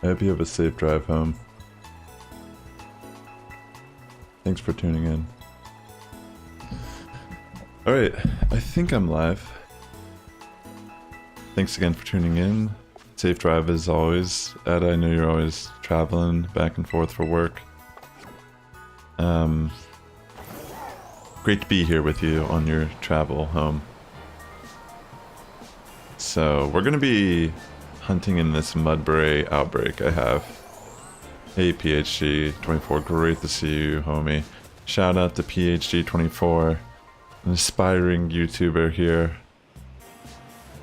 I hope you have a safe drive home. Thanks for tuning in. Alright, I think I'm live. Thanks again for tuning in. Safe drive as always. Ed, I know you're always traveling back and forth for work. Great to be here with you on your travel home. So, we're gonna be hunting in this Mudbray outbreak I have. Hey PhD24, great to see you, homie. Shout out to PhD24, an aspiring YouTuber here.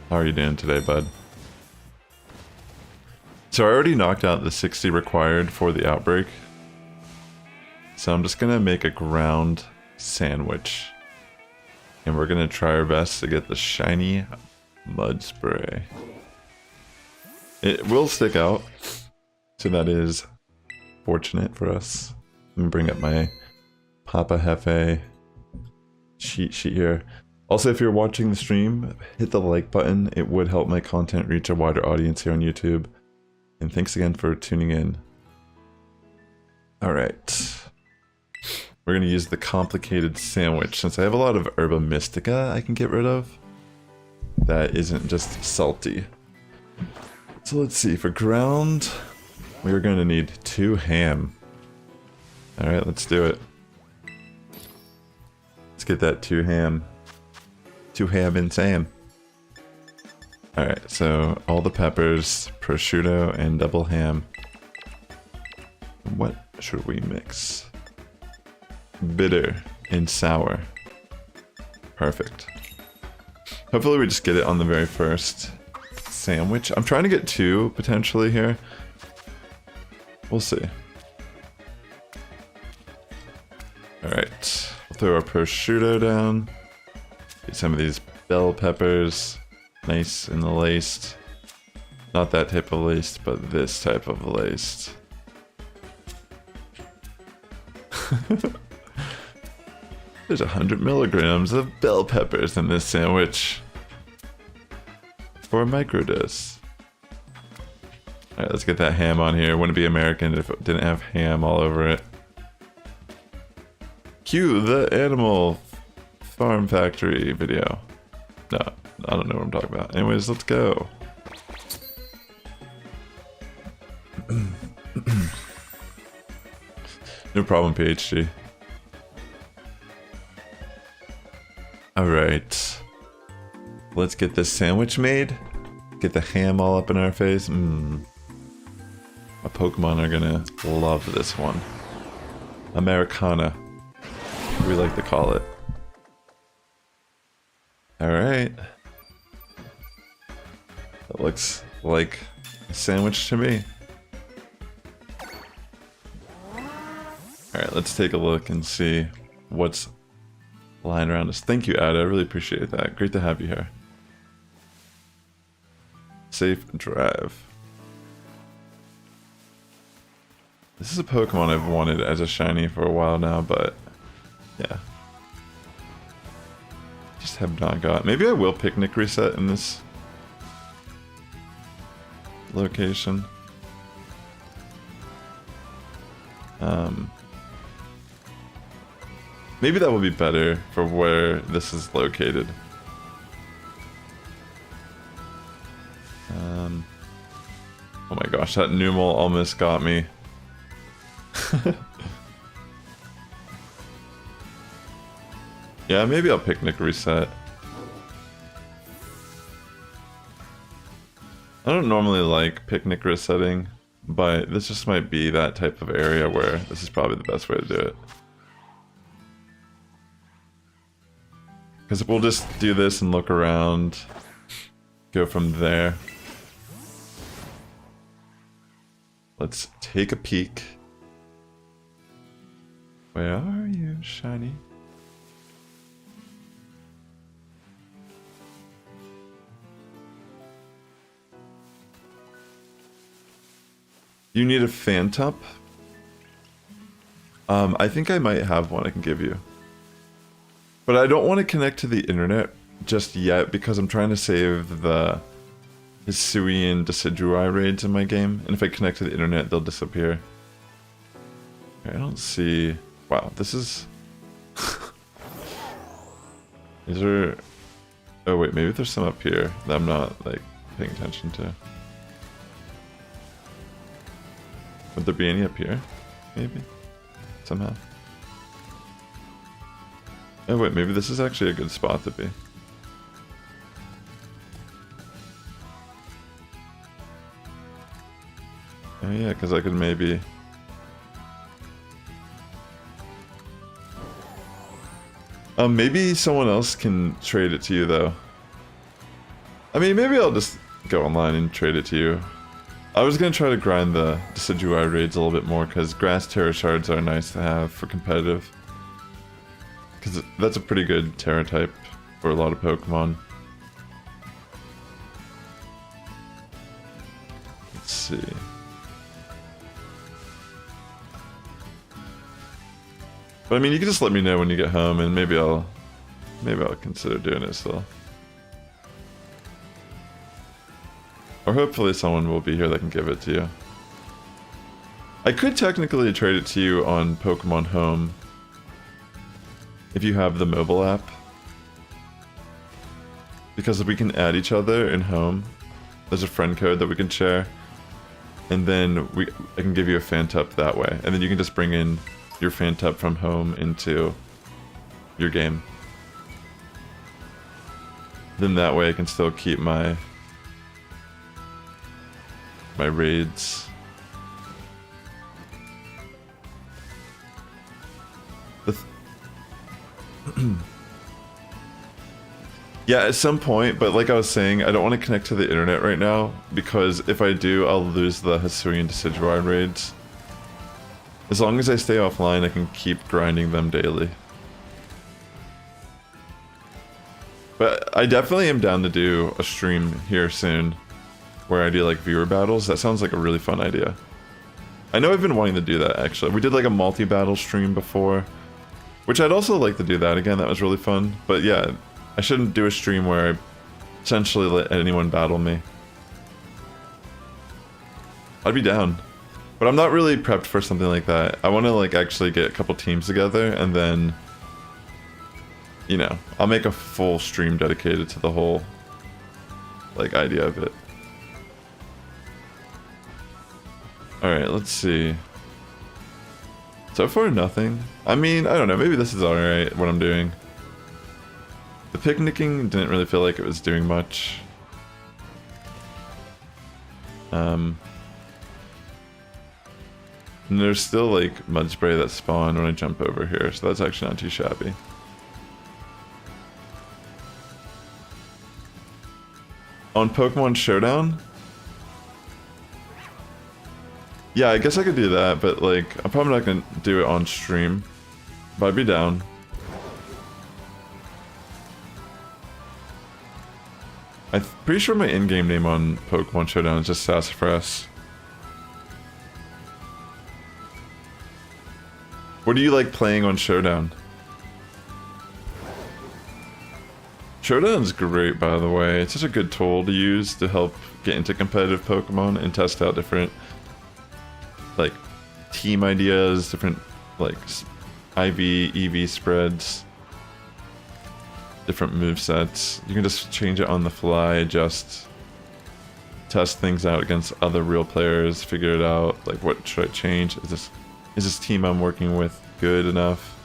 How are you doing today, bud? So I already knocked out the 60 required for the outbreak. So I'm just gonna make a ground sandwich. And we're gonna try our best to get the shiny Mudspray. It will stick out, so that is fortunate for us. Let me bring up my Papa Hefe cheat sheet here. Also, if you're watching the stream, hit the like button. It would help my content reach a wider audience here on YouTube. And thanks again for tuning in. Alright. We're going to use the complicated sandwich. Since I have a lot of Herba Mystica I can get rid of, that isn't just salty. So let's see, for ground, we're going to need 2 ham. Alright, let's do it. Let's get that 2 ham. 2 ham and Sam. Alright, so all the peppers, prosciutto, and double ham. What should we mix? Bitter and sour. Perfect. Hopefully we just get it on the very first sandwich. I'm trying to get 2 potentially here. We'll see. Alright, we'll throw our prosciutto down. Get some of these bell peppers. Nice and laced. Not that type of laced, but this type of laced. There's 100 milligrams of bell peppers in this sandwich. For a microdose. Alright, let's get that ham on here. Wouldn't be American if it didn't have ham all over it. Cue the animal farm factory video. No, I don't know what I'm talking about. Anyways, let's go. No problem, PhD. Alright. Let's get this sandwich made. Get the ham all up in our face. My Pokemon are gonna love this one. Americana, we like to call it. Alright. That looks like a sandwich to me. Alright, let's take a look and see what's lying around us. Thank you, Ad. I really appreciate that. Great to have you here. Safe drive. This is a Pokemon I've wanted as a shiny for a while now, but yeah. Just have not got. Maybe I will picnic reset in this location. Maybe that will be better for where this is located. Oh my gosh, that Numel almost got me. Yeah, maybe I'll picnic reset. I don't normally like picnic resetting, but this just might be that type of area where this is probably the best way to do it. Because we'll just do this and look around, go from there. Let's take a peek. Where are you, shiny? You need a Phantup? I think I might have one I can give you. But I don't want to connect to the internet just yet because I'm trying to save the Hisuian Decidueye raids in my game, and if I connect to the internet, they'll disappear. I don't see... Wow, this is... These are... Oh wait, maybe there's some up here that I'm not, like, paying attention to. Would there be any up here? Maybe? Somehow. Oh wait, maybe this is actually a good spot to be. Oh yeah, because I could maybe... maybe someone else can trade it to you though. I mean, maybe I'll just go online and trade it to you. I was gonna try to grind the Decidueye raids a little bit more because grass Terra shards are nice to have for competitive. Because that's a pretty good Terra type for a lot of Pokemon. Let's see. But I mean, you can just let me know when you get home, and maybe I'll consider doing it still. Or hopefully someone will be here that can give it to you. I could technically trade it to you on Pokemon Home if you have the mobile app, because we can add each other in Home. There's a friend code that we can share, and then I can give you a Fantup that way, and then you can just bring in your Fantup from Home into your game. Then that way I can still keep my raids. Yeah, at some point, but like I was saying, I don't want to connect to the internet right now, because if I do, I'll lose the Hisuian Decidueye raids. As long as I stay offline, I can keep grinding them daily. But I definitely am down to do a stream here soon, where I do like viewer battles. That sounds like a really fun idea. I know I've been wanting to do that actually. We did like a multi-battle stream before, which I'd also like to do that again. That was really fun. But yeah, I shouldn't do a stream where I essentially let anyone battle me. I'd be down. But I'm not really prepped for something like that. I want to like actually get a couple teams together, and then, you know, I'll make a full stream dedicated to the whole like idea of it. Alright, let's see. So far, nothing. I mean, I don't know, maybe this is alright, what I'm doing. The picnicking didn't really feel like it was doing much. And there's still like Mudbray that spawn when I jump over here, so that's actually not too shabby. On Pokemon Showdown? Yeah, I guess I could do that, but like, I'm probably not gonna do it on stream. But I'd be down. I'm pretty sure my in-game name on Pokemon Showdown is just Sassifrass. What do you like playing on Showdown? Showdown's great, by the way. It's such a good tool to use to help get into competitive Pokemon and test out different, like, team ideas, different, like, IV, EV spreads, different movesets. You can just change it on the fly, adjust, test things out against other real players, figure it out, like, what should I change? Is this team I'm working with good enough?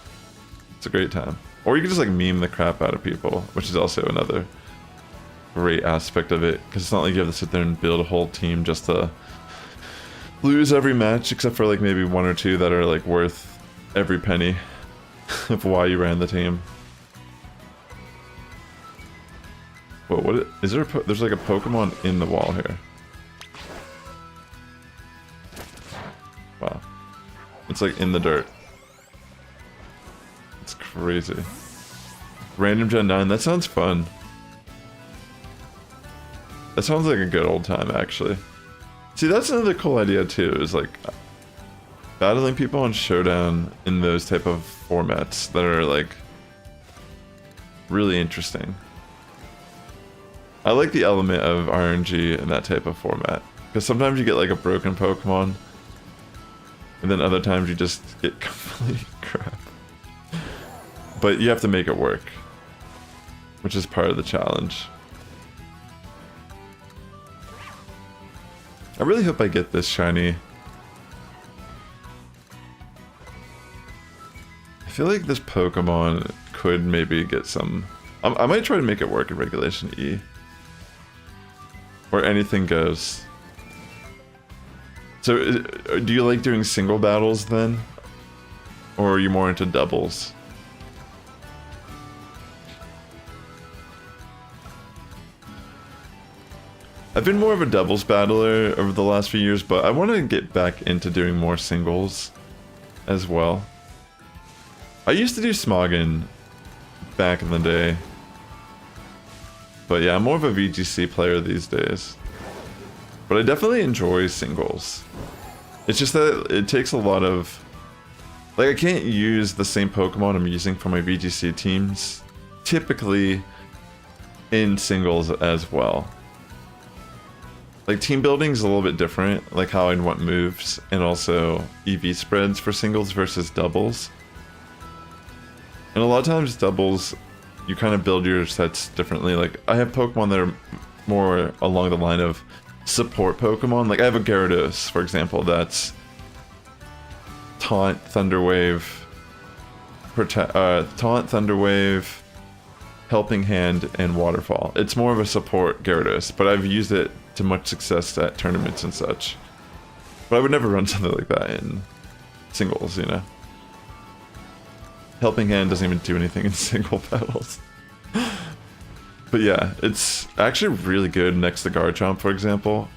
It's a great time. Or you can just like meme the crap out of people, which is also another great aspect of it, because it's not like you have to sit there and build a whole team just to lose every match, except for like maybe one or two that are like worth every penny of why you ran the team. Whoa, what is there? There's like a Pokemon in the wall here. Wow. It's like in the dirt. It's crazy. Random Gen 9, that sounds fun. That sounds like a good old time, actually. See, that's another cool idea too, is like battling people on Showdown in those type of formats that are like really interesting. I like the element of RNG in that type of format. Because sometimes you get like a broken Pokemon. And then other times you just get complete crap. But you have to make it work. Which is part of the challenge. I really hope I get this shiny. I feel like this Pokemon could maybe get some... I might try to make it work in Regulation E. Where anything goes. So, do you like doing single battles then? Or are you more into doubles? I've been more of a doubles battler over the last few years, but I want to get back into doing more singles as well. I used to do Smoggin back in the day. But yeah, I'm more of a VGC player these days. But I definitely enjoy singles. It's just that it takes a lot of... Like, I can't use the same Pokemon I'm using for my VGC teams typically in singles as well. Like, team building is a little bit different, like how I'd want moves and also EV spreads for singles versus doubles. And a lot of times doubles, you kind of build your sets differently. Like, I have Pokemon that are more along the line of support Pokemon. Like, I have a Gyarados, for example, that's Taunt, Thunder Wave, Taunt, Thunder Wave, Helping Hand, and Waterfall. It's more of a support Gyarados, but I've used it to much success at tournaments and such. But I would never run something like that in singles, you know? Helping Hand doesn't even do anything in single battles. But yeah, it's actually really good next to Garchomp, for example,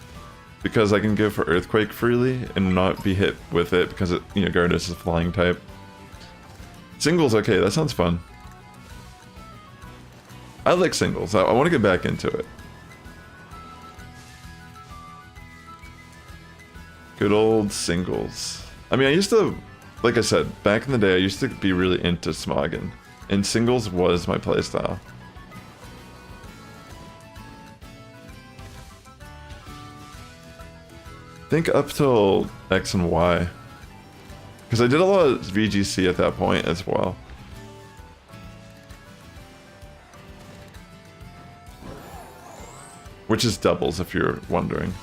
because I can go for Earthquake freely and not be hit with it because it, you know, Gyarados is a flying type. Singles, okay, that sounds fun. I like singles. I want to get back into it. Good old singles. I mean, I used to, like I said, back in the day, I used to be really into Smoggin, and singles was my playstyle. Think up till X and Y. Because I did a lot of VGC at that point as well. Which is doubles, if you're wondering.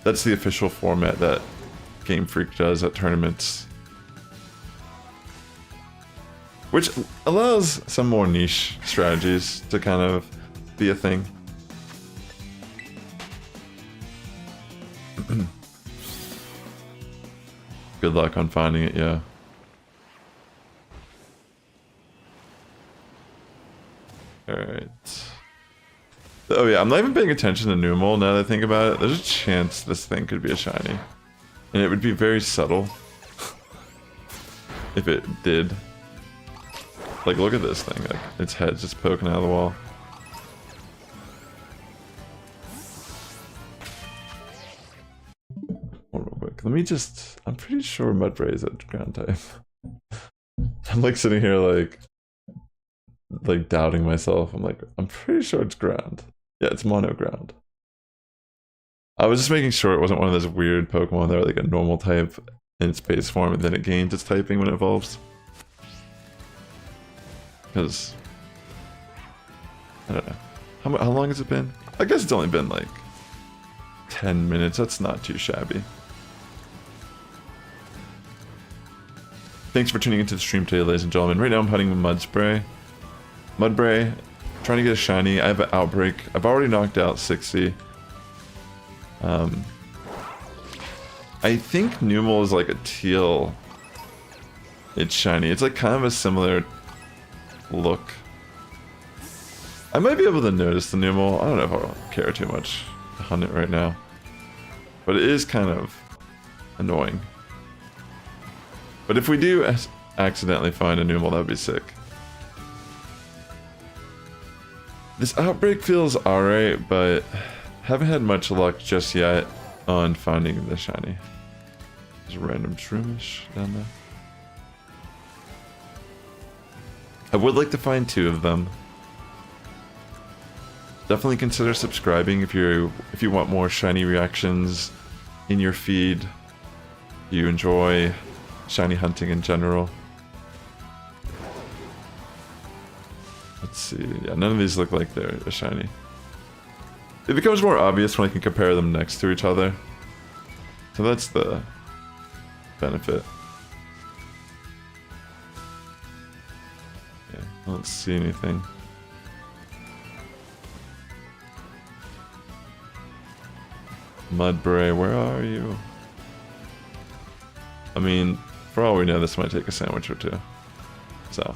That's the official format that Gamefreak does at tournaments. Which allows some more niche strategies to kind of be a thing. Good luck on finding it, yeah. Alright. Oh yeah, I'm not even paying attention to Numel now that I think about it. There's a chance this thing could be a shiny. And it would be very subtle. If it did. Like, look at this thing. Like, its head's just poking out of the wall. Hold on real quick. Let me just... I'm pretty sure Mudbray is a ground type. I'm like sitting here like doubting myself. I'm like, I'm pretty sure it's ground. Yeah, it's mono ground. I was just making sure it wasn't one of those weird Pokemon that are like a normal type in its base form and then it gains its typing when it evolves. Because... I don't know. How long has it been? I guess it's only been like 10 minutes. That's not too shabby. Thanks for tuning into the stream today, ladies and gentlemen. Right now I'm hunting with Mudbray. Mudbray, trying to get a shiny. I have an Outbreak. I've already knocked out 60. I think Numel is like a teal. It's shiny. It's like kind of a similar look. I might be able to notice the Numel. I don't know if I'll care too much to hunt it right now. But it is kind of annoying. But if we do accidentally find a Numel, that would be sick. This Outbreak feels alright, but haven't had much luck just yet on finding the shiny. There's a random Shroomish down there. I would like to find 2 of them. Definitely consider subscribing if you want more shiny reactions in your feed. You enjoy shiny hunting in general. Let's see. Yeah, none of these look like they're a shiny. It becomes more obvious when I can compare them next to each other. So that's the benefit. Yeah, I don't see anything. Mudbray, where are you? I mean, for all we know, this might take a sandwich or two. So.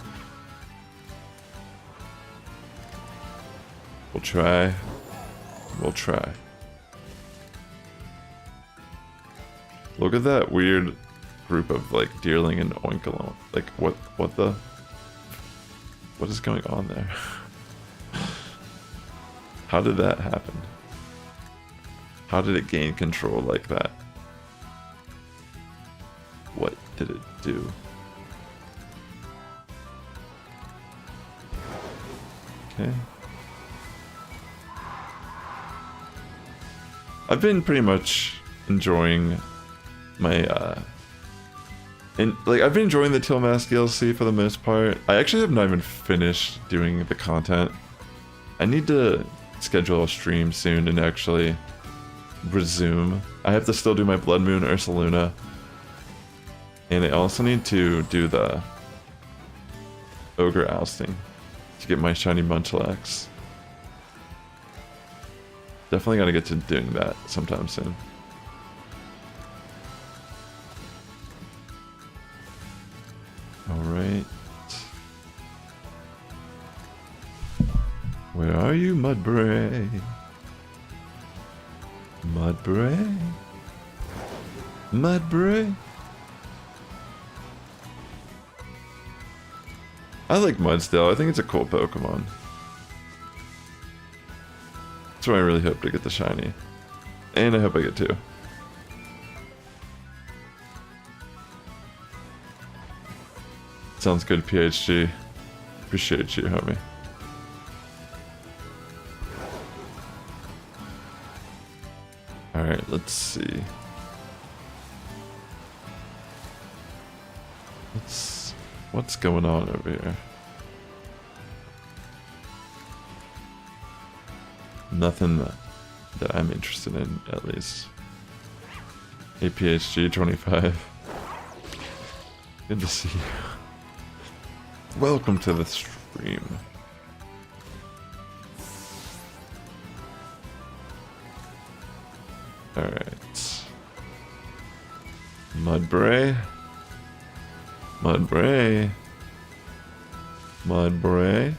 We'll try. We'll try. Look at that weird group of like Deerling and Oinkalone. Like what is going on there? How did that happen? How did it gain control like that? What did it do? Okay. I've been pretty much enjoying my I've been enjoying the Tillmask DLC for the most part. I actually have not even finished doing the content. I need to schedule a stream soon and actually resume. I have to still do my Blood Moon Ursaluna. And I also need to do the Ogre Ousting to get my shiny Munchlax. Definitely gotta get to doing that sometime soon. Alright. Where are you, Mudbray? Mudbray? Mudbray? I like Mudsdale. I think it's a cool Pokemon. That's why I really hope to get the shiny. And I hope I get two. Sounds good, PhD. Appreciate you, homie. Alright, let's see. What's going on over here? Nothing that I'm interested in, at least. Hey, PhD 25. Good to see you. Welcome to the stream. Alright. Mudbray. Mudbray. Mudbray.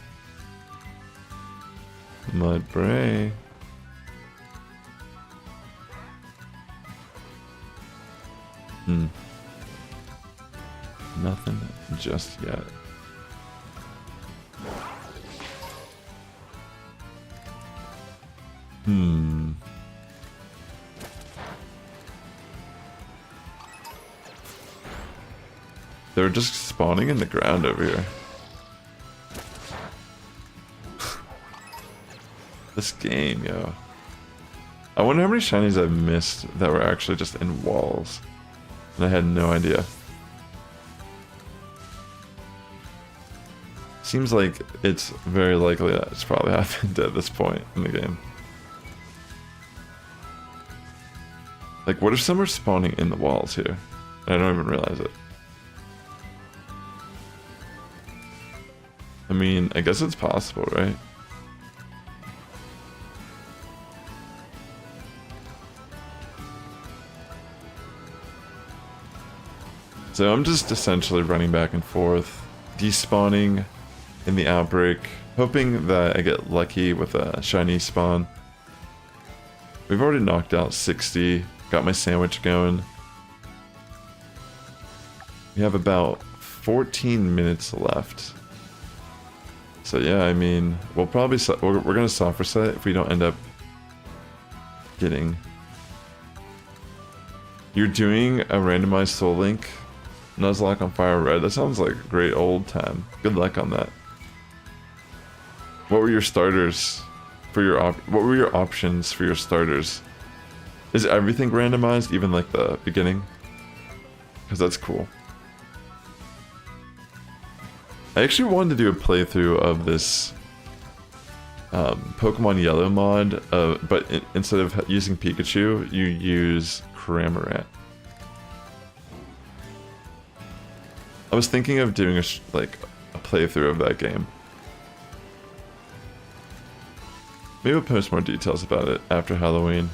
Mudbray. Nothing just yet. They're just spawning in the ground over here. This game, yo. I wonder how many shinies I've missed that were actually just in walls. And I had no idea. Seems like it's very likely that it's probably happened at this point in the game. Like, what if some are spawning in the walls here? And I don't even realize it. I mean, I guess it's possible, right? So I'm just essentially running back and forth, despawning in the outbreak, hoping that I get lucky with a shiny spawn. We've already knocked out 60, got my sandwich going. We have about 14 minutes left. So yeah, I mean, we'll probably we're gonna soft reset if we don't end up getting. You're doing a randomized Soul Link, Nuzlocke on Fire Red. That sounds like a great old time. Good luck on that. What were your starters for your what were your options for your starters? Is everything randomized, even like the beginning? Because that's cool. I actually wanted to do a playthrough of this Pokemon Yellow mod, but instead of using Pikachu, you use Cramorant. I was thinking of doing a playthrough of that game. Maybe we'll post more details about it after Halloween.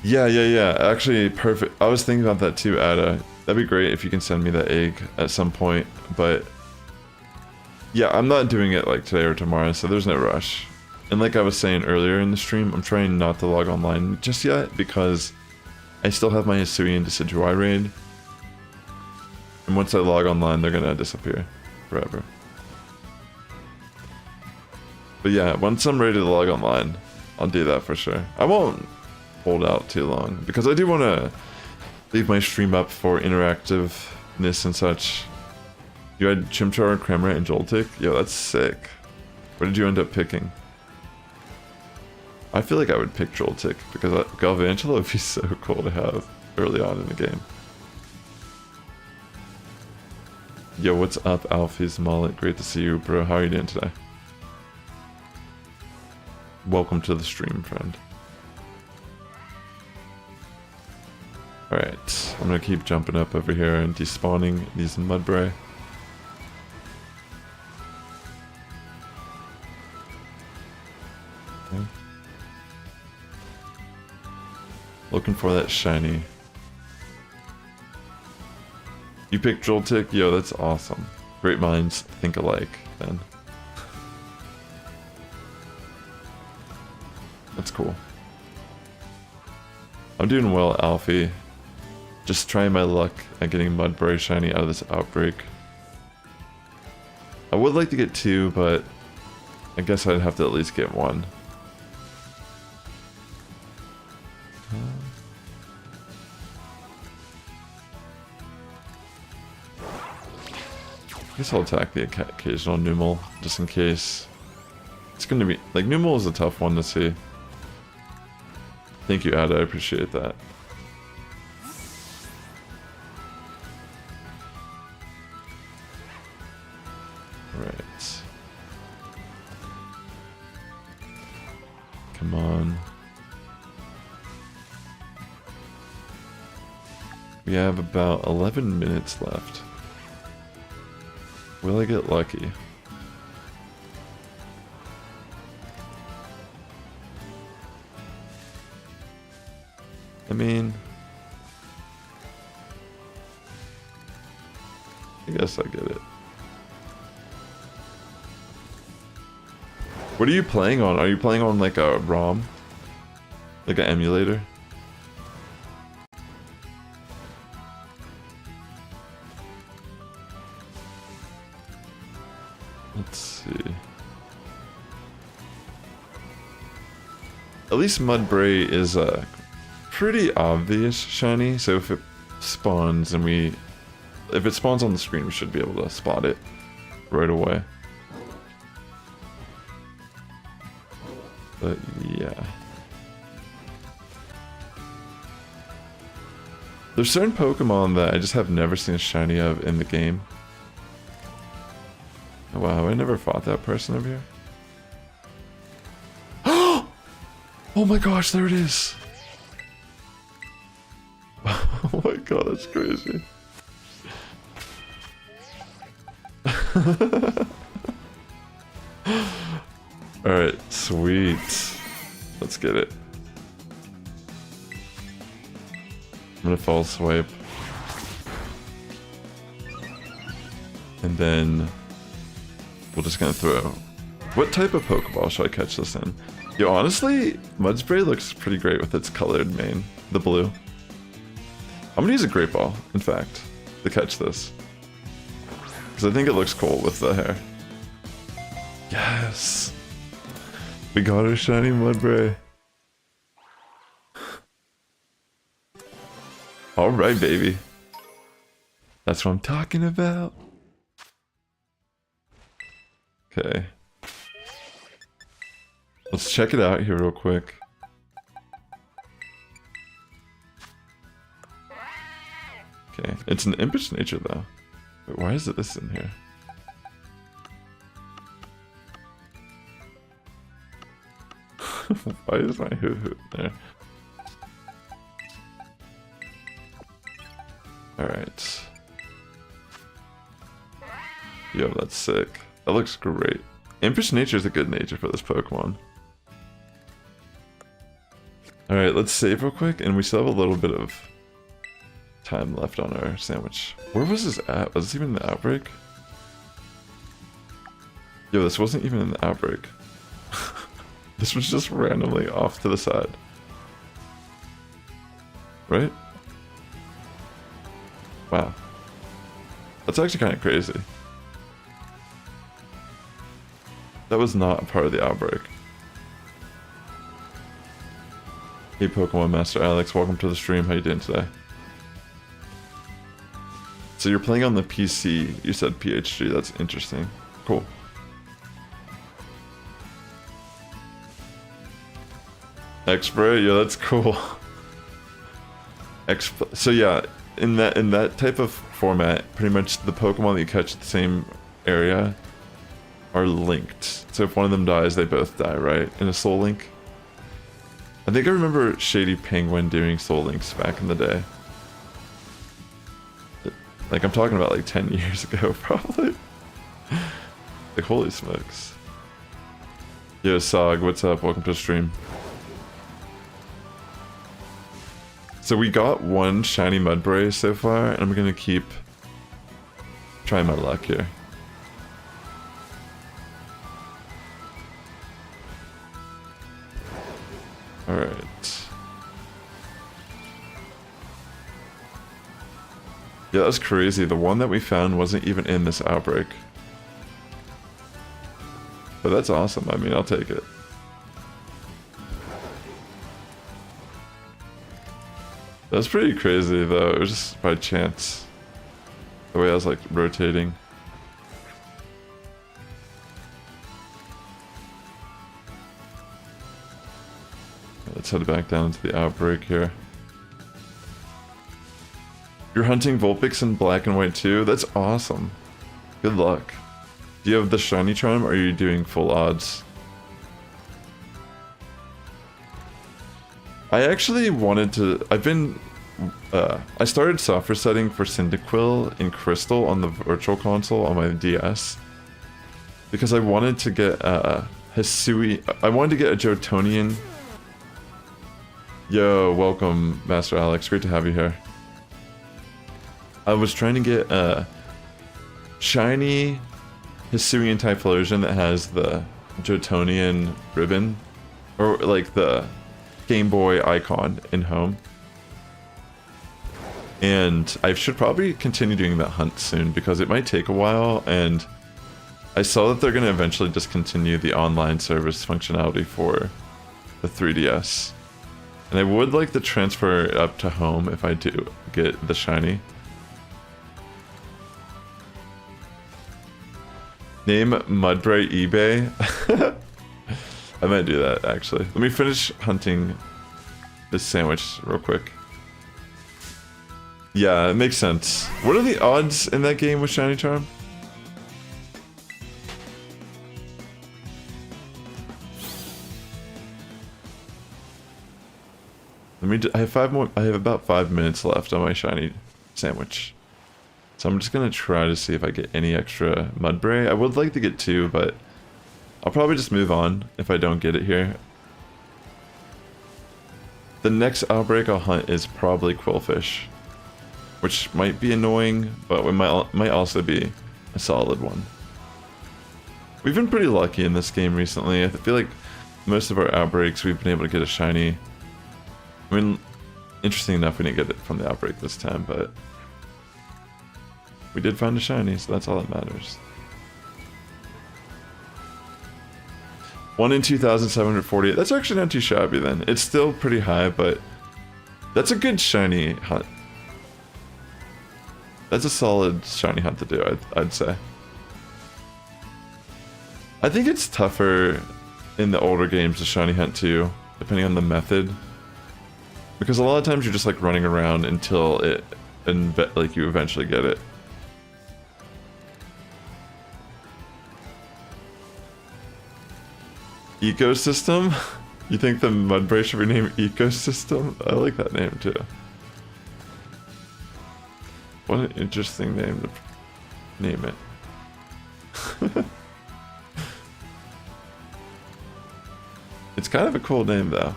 Yeah. Actually, perfect. I was thinking about that too, Ada. That'd be great if you can send me that egg at some point, but yeah, I'm not doing it like today or tomorrow, so there's no rush. And like I was saying earlier in the stream, I'm trying not to log online just yet because I still have my Hisuian Decidueye raid. And once I log online, they're gonna disappear forever. But yeah, once I'm ready to log online, I'll do that for sure. I won't hold out too long because I do want to leave my stream up for interactiveness and such. You had Chimchar, Cramorant, and Joltik? Yo, that's sick. What did you end up picking? I feel like I would pick Joltik because Galvantula would be so cool to have early on in the game. Yo, what's up, Alfie's Mullet? Great to see you, bro. How are you doing today? Welcome to the stream, friend. Alright, I'm gonna keep jumping up over here and despawning these Mudbray. Okay. Looking for that shiny. You picked Joltik? Yo, that's awesome. Great minds think alike, then. That's cool. I'm doing well, Alfie. Just trying my luck at getting Mudbray shiny out of this outbreak. I would like to get 2, but I guess I'd have to at least get 1. I guess I'll attack the occasional Numel, just in case. It's gonna be... like, Numel is a tough one to see. Thank you, Ada, I appreciate that. Right. Come on. We have about 11 minutes left. Will I get lucky? I mean... I guess I get it. What are you playing on? Are you playing on like a ROM? Like an emulator? Let's see. At least Mudbray is a pretty obvious shiny, so if it spawns and if it spawns on the screen, we should be able to spot it right away. But yeah. There's certain Pokemon that I just have never seen a shiny of in the game. Oh, wow, I never fought that person over here. Oh my gosh, there it is! Oh my god, that's crazy. Alright, sweet. Let's get it. I'm gonna fall swipe. And then we're just gonna throw. What type of Pokeball should I catch this in? Yo, honestly, Mudspray looks pretty great with its colored mane, the blue. I'm gonna use a Great Ball, in fact, to catch this. Because I think it looks cool with the hair. Yes! We got our shiny Mudbray. Alright, baby. That's what I'm talking about. Okay. Let's check it out here real quick. Okay, it's an impish nature though. Wait, why is it this in here? Why is my hoo-hoo there? Alright. Yo, that's sick. That looks great. Impish nature is a good nature for this Pokemon. Alright, let's save real quick, and we still have a little bit of time left on our sandwich. Where was this at? Was this even in the outbreak? Yo, this wasn't even in the outbreak. This was just randomly off to the side. Right? Wow. That's actually kind of crazy. That was not a part of the outbreak. Hey Pokemon Master Alex, welcome to the stream. How you doing today? So you're playing on the PC, you said PHG, that's interesting. Cool. X-Spray, yeah, that's cool. So yeah, in that type of format, pretty much the Pokemon that you catch at the same area are linked. So if one of them dies, they both die, right? In a Soul Link. I think I remember Shady Penguin doing Soul Links back in the day. Like, I'm talking about like 10 years ago, probably. Like, holy smokes. Yo, Sog, what's up? Welcome to the stream. So we got one shiny Mudbray so far, and I'm gonna keep trying my luck here. Alright. Yeah, that's crazy. The one that we found wasn't even in this outbreak. But that's awesome. I mean, I'll take it. That's pretty crazy, though. It was just by chance. The way I was, like, rotating. Let's head back down to the outbreak here. You're hunting Vulpix in black and white too? That's awesome. Good luck. Do you have the shiny charm or are you doing full odds? I actually wanted to... I started software setting for Cyndaquil in Crystal on the Virtual Console on my DS. Because I wanted to get Hisui... I wanted to get a Jotonian... Yo, welcome, Master Alex. Great to have you here. I was trying to get a shiny Hisuian Typhlosion that has the Jotonian ribbon. Or, like, the Game Boy icon in Home. And I should probably continue doing that hunt soon because it might take a while, and I saw that they're going to eventually discontinue the online service functionality for the 3DS. And I would like to transfer it up to Home if I do get the shiny. Name Mudbray eBay. I might do that, actually. Let me finish hunting this sandwich real quick. Yeah, it makes sense. What are the odds in that game with Shiny Charm? I have about 5 minutes left on my shiny sandwich. So I'm just gonna try to see if I get any extra Mudbray. I would like to get 2, but I'll probably just move on if I don't get it here. The next outbreak I'll hunt is probably Quillfish, which might be annoying, but it might also be a solid one. We've been pretty lucky in this game recently. I feel like most of our outbreaks we've been able to get a shiny. I mean, interesting enough, we didn't get it from the outbreak this time, but we did find a shiny, so that's all that matters. 1 in 2,748. That's actually not too shabby then. It's still pretty high, but that's a good shiny hunt. That's a solid shiny hunt to do, I'd say. I think it's tougher in the older games to shiny hunt too, depending on the method. Because a lot of times you're just like running around until it, and like you eventually get it. Ecosystem? You think the Mudbray should be named Ecosystem? I like that name too. What an interesting name to name it. It's kind of a cool name though.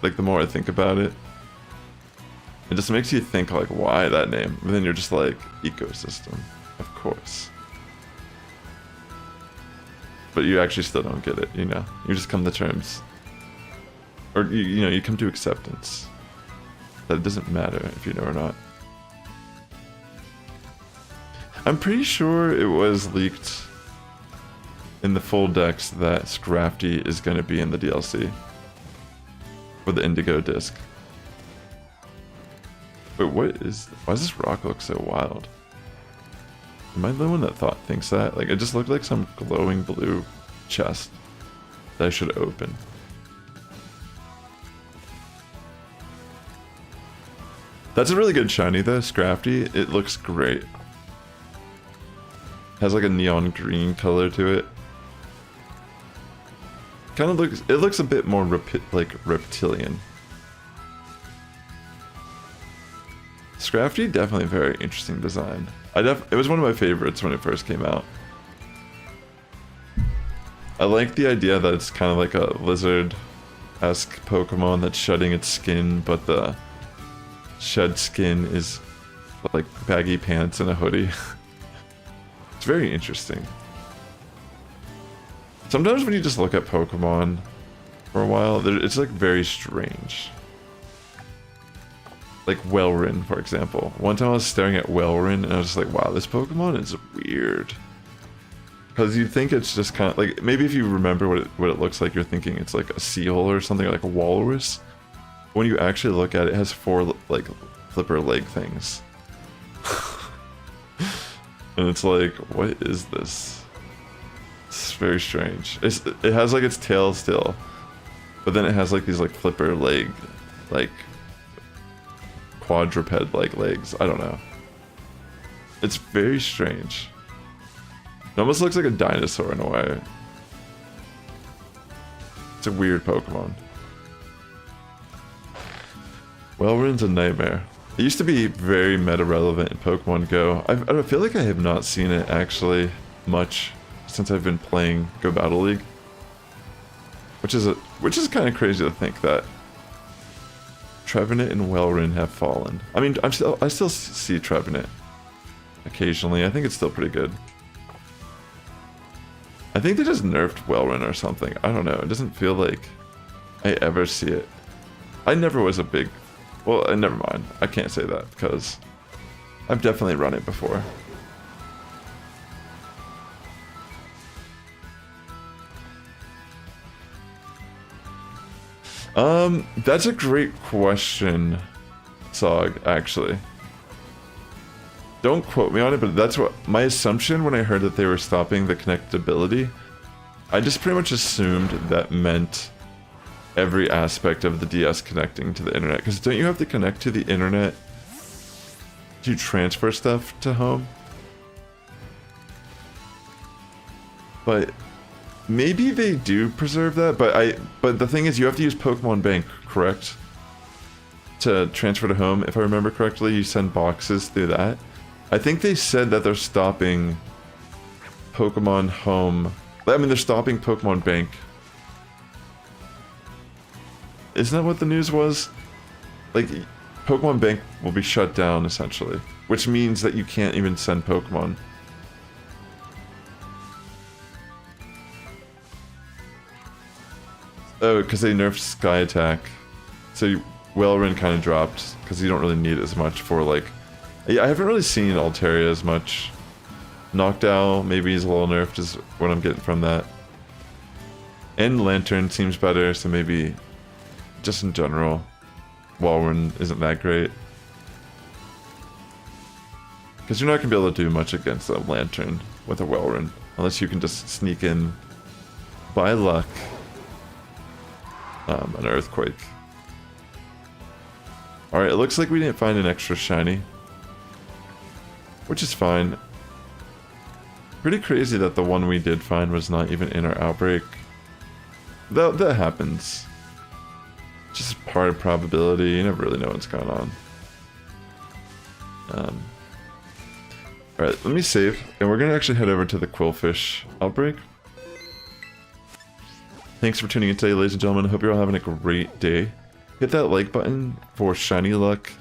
Like the more I think about it, it just makes you think like, why that name? And then you're just like, ecosystem, of course. But you actually still don't get it, you know? You just come to terms. Or, you know, you come to acceptance. That it doesn't matter if you know or not. I'm pretty sure it was leaked in the full dex that Scrafty is going to be in the DLC. For the Indigo disc. Wait, why does this rock look so wild? Am I the one that thinks that? Like, it just looked like some glowing blue chest that I should open. That's a really good shiny though, Scrafty. It looks great. Has like a neon green color to it. Kind of looks, it looks a bit more reptilian. Scrafty, definitely a very interesting design. It was one of my favorites when it first came out. I like the idea that it's kind of like a lizard-esque Pokemon that's shedding its skin, but the shed skin is like baggy pants and a hoodie. It's very interesting. Sometimes when you just look at Pokemon for a while, it's like very strange. Like Welrin, for example. One time I was staring at Welrin and I was just like, wow, this Pokemon is weird. Because you'd think it's just kind of like, maybe if you remember what it looks like, you're thinking it's like a seal or something, like a walrus. When you actually look at it, it has 4 like flipper leg things. And it's like, what is this? It's very strange. It has like its tail still, but then it has like these like flipper leg, like quadruped like legs. I don't know. It's very strange. It almost looks like a dinosaur in a way. It's a weird Pokemon. Welrin's a nightmare. It used to be very meta relevant in Pokemon Go. I feel like I have not seen it actually much since I've been playing Go Battle League, which is kind of crazy to think that Trevenant and Welrin have fallen. I mean, I still see Trevenant occasionally. I think it's still pretty good. I think they just nerfed Welrin or something. I don't know. It doesn't feel like I ever see it. I never was a big... Well, never mind. I can't say that because I've definitely run it before. That's a great question, Sog, actually. Don't quote me on it, but that's what my assumption when I heard that they were stopping the connectability. I just pretty much assumed that meant every aspect of the DS connecting to the internet. Because don't you have to connect to the internet to transfer stuff to home? But maybe they do preserve that, but the thing is you have to use Pokemon Bank, correct? To transfer to home, if I remember correctly, you send boxes through that. I think they said that they're stopping Pokemon Home. I mean, they're stopping Pokemon Bank. Isn't that what the news was? Like, Pokemon Bank will be shut down, essentially. Which means that you can't even send Pokemon. Oh, because they nerfed Sky Attack. So Welrin kind of dropped, because you don't really need it as much for, like... Yeah, I haven't really seen Altaria as much. Noctowl maybe is a little nerfed, is what I'm getting from that. And Lantern seems better, so maybe... Just in general, Welrin isn't that great. Because you're not going to be able to do much against a Lantern with a Welrun. Unless you can just sneak in, by luck, an Earthquake. Alright, it looks like we didn't find an extra shiny. Which is fine. Pretty crazy that the one we did find was not even in our outbreak. That happens. Just part of probability, you never really know what's going on. Alright, let me save, and we're gonna actually head over to the Quillfish outbreak. Thanks for tuning in today, ladies and gentlemen. I hope you're all having a great day. Hit that like button for shiny luck.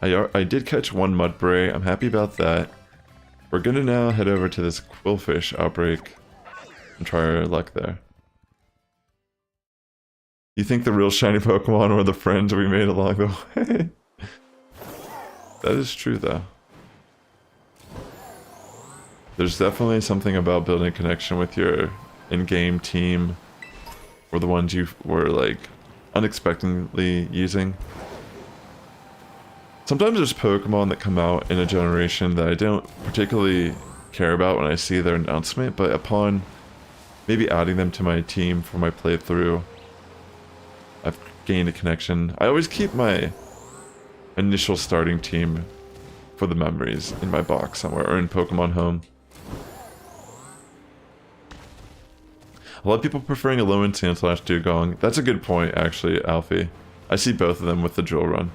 I did catch one Mudbray. I'm happy about that. We're gonna now head over to this Quillfish outbreak and try our luck there. You think the real shiny Pokemon were the friends we made along the way? That is true, though. There's definitely something about building a connection with your in-game team, or the ones you were, like, unexpectedly using. Sometimes there's Pokemon that come out in a generation that I don't particularly care about when I see their announcement, but upon maybe adding them to my team for my playthrough, I've gained a connection. I always keep my initial starting team for the memories in my box somewhere, or in Pokémon Home. A lot of people preferring a Alolan Sandslash Dugong. That's a good point, actually, Alfie. I see both of them with the drill run.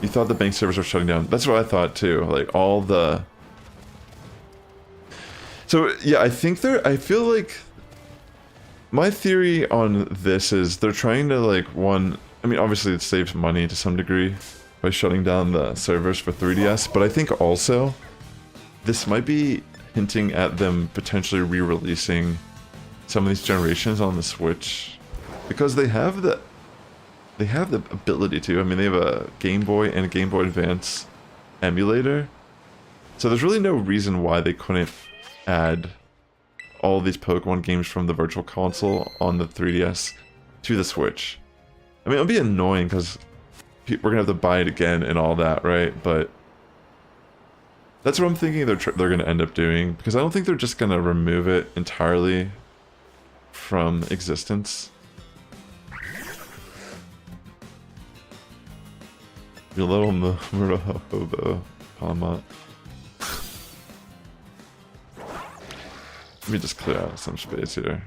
You thought the bank servers were shutting down. That's what I thought, too. Like, all the... So, yeah, I feel like... My theory on this is they're trying to, like, I mean, obviously it saves money to some degree by shutting down the servers for 3DS, but I think also this might be hinting at them potentially re-releasing some of these generations on the Switch, because they have the ability to. I mean, they have a Game Boy and a Game Boy Advance emulator, so there's really no reason why they couldn't add all these Pokemon games from the Virtual Console on the 3DS to the Switch. I mean, it'll be annoying because we're gonna have to buy it again and all that, right? But that's what I'm thinking they're gonna end up doing, because I don't think they're just gonna remove it entirely from existence. Your little Murdo Palmont. Let me just clear out some space here.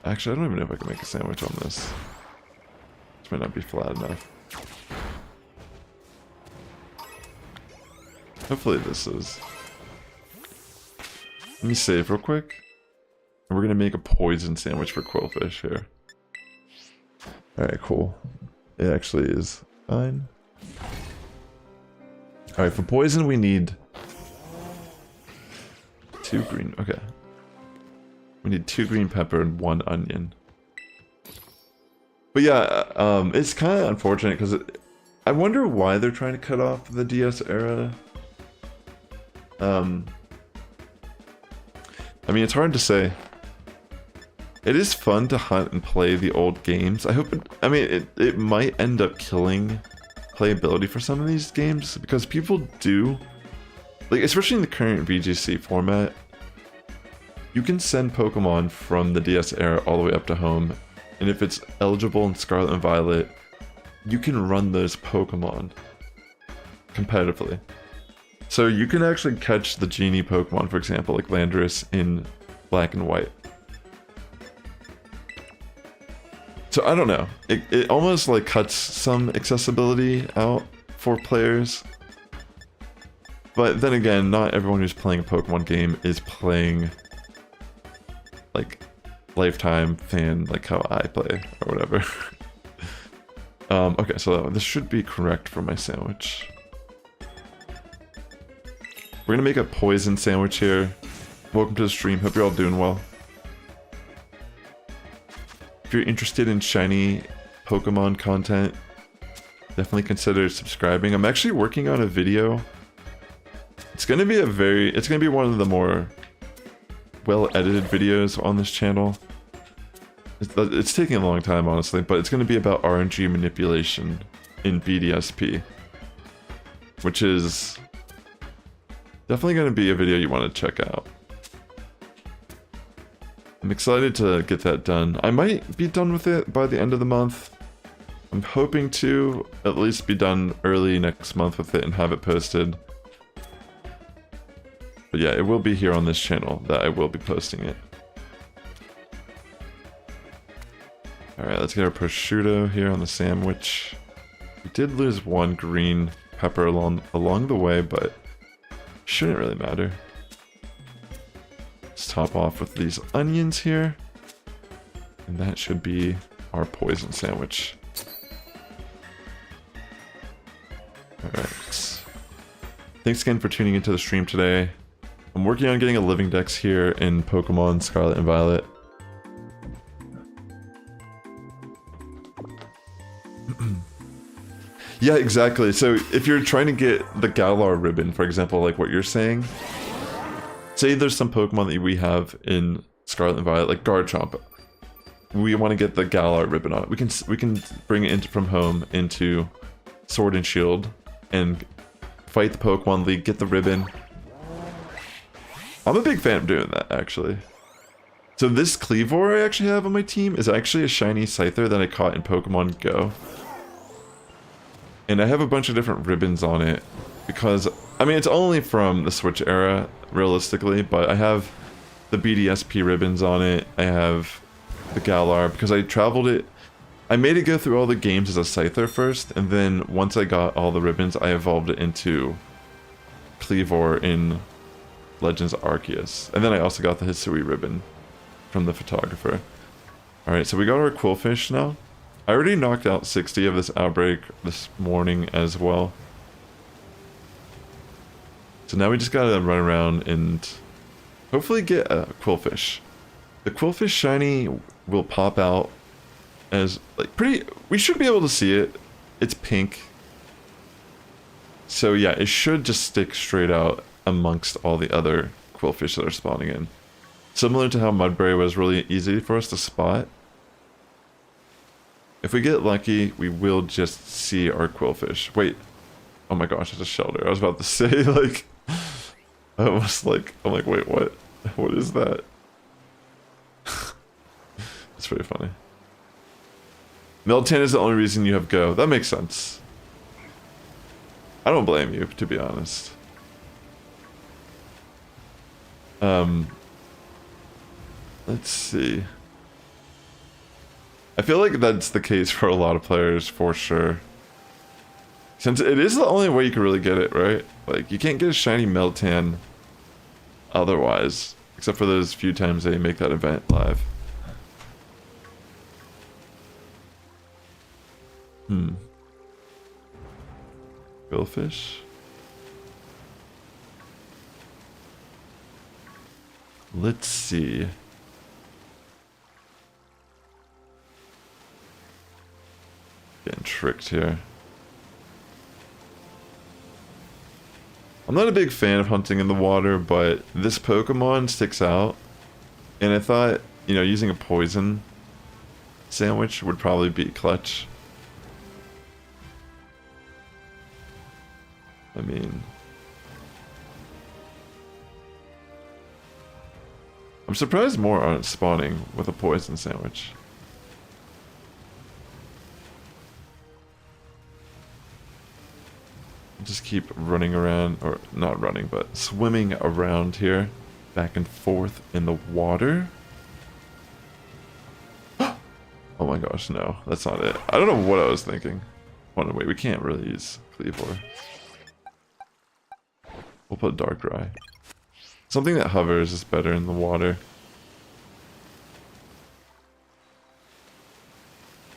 Actually, I don't even know if I can make a sandwich on this. This might not be flat enough. Hopefully this is. Let me save real quick. And we're gonna make a poison sandwich for Quillfish here. Alright, cool. It actually is fine. Alright, for poison we need 2 green, okay. We need 2 green pepper and 1 onion. But yeah, it's kind of unfortunate because I wonder why they're trying to cut off the DS era. I mean, it's hard to say. It is fun to hunt and play the old games. I hope it might end up killing playability for some of these games, because people do, like, especially in the current VGC format, you can send Pokemon from the DS era all the way up to home, and if it's eligible in Scarlet and Violet, you can run those Pokemon competitively. So you can actually catch the Genie Pokemon, for example, like Landorus, in Black and White. So I don't know, it almost like cuts some accessibility out for players. But then again, not everyone who's playing a Pokemon game is playing like lifetime fan, like how I play or whatever. Okay, so this should be correct for my sandwich. We're gonna make a poison sandwich here. Welcome to the stream, hope you're all doing well. If you're interested in shiny Pokemon content, definitely consider subscribing. I'm actually working on a video. It's gonna be one of the more well-edited videos on this channel. It's taking a long time, honestly, but it's going to be about RNG manipulation in BDSP, which is definitely going to be a video you want to check out. I'm excited to get that done. I might be done with it by the end of the month. I'm hoping to at least be done early next month with it and have it posted. But yeah, it will be here on this channel that I will be posting it. Alright, let's get our prosciutto here on the sandwich. We did lose one green pepper along the way, but shouldn't really matter. Let's top off with these onions here. And that should be our poison sandwich. Alright. Thanks again for tuning into the stream today. I'm working on getting a Living Dex here in Pokemon Scarlet and Violet. Yeah, exactly. So if you're trying to get the Galar ribbon, for example, like what you're saying, say there's some Pokemon that we have in Scarlet and Violet, like Garchomp. We want to get the Galar ribbon on it. We can bring it from home into Sword and Shield and fight the Pokemon League, get the ribbon. I'm a big fan of doing that, actually. So this Cleavor I actually have on my team is actually a shiny Scyther that I caught in Pokemon Go. And I have a bunch of different ribbons on it because, I mean, it's only from the Switch era, realistically, but I have the BDSP ribbons on it. I have the Galar because I traveled it. I made it go through all the games as a Scyther first, and then once I got all the ribbons, I evolved it into Cleavor in Legends Arceus. And then I also got the Hisui ribbon from the photographer. Alright, so we got our Quillfish now. I already knocked out 60 of this outbreak this morning as well. So now we just gotta run around and hopefully get a Quillfish. The Quillfish shiny will pop out as like we should be able to see it. It's pink. So yeah, it should just stick straight out amongst all the other Quillfish that are spawning in. Similar to how Mudbray was really easy for us to spot. If we get lucky, we will just see our Quillfish. Wait. Oh my gosh, it's a Shelter. I was about to say, like... I'm like, wait, what? What is that? It's pretty funny. Meltan is the only reason you have Go. That makes sense. I don't blame you, to be honest. Let's see. I feel like that's the case for a lot of players, for sure. Since it is the only way you can really get it, right? Like, you can't get a shiny Meltan otherwise. Except for those few times they make that event live. Quillfish? Let's see. Getting tricked here. I'm not a big fan of hunting in the water, but this Pokemon sticks out. And I thought, you know, using a poison sandwich would probably be clutch. I mean... I'm surprised more aren't spawning with a poison sandwich. Just keep running around, or not running, but swimming around here, back and forth in the water. Oh my gosh, no, that's not it. I don't know what I was thinking. Oh no, wait, we can't really use Cleavor. We'll put Darkrai. Something that hovers is better in the water.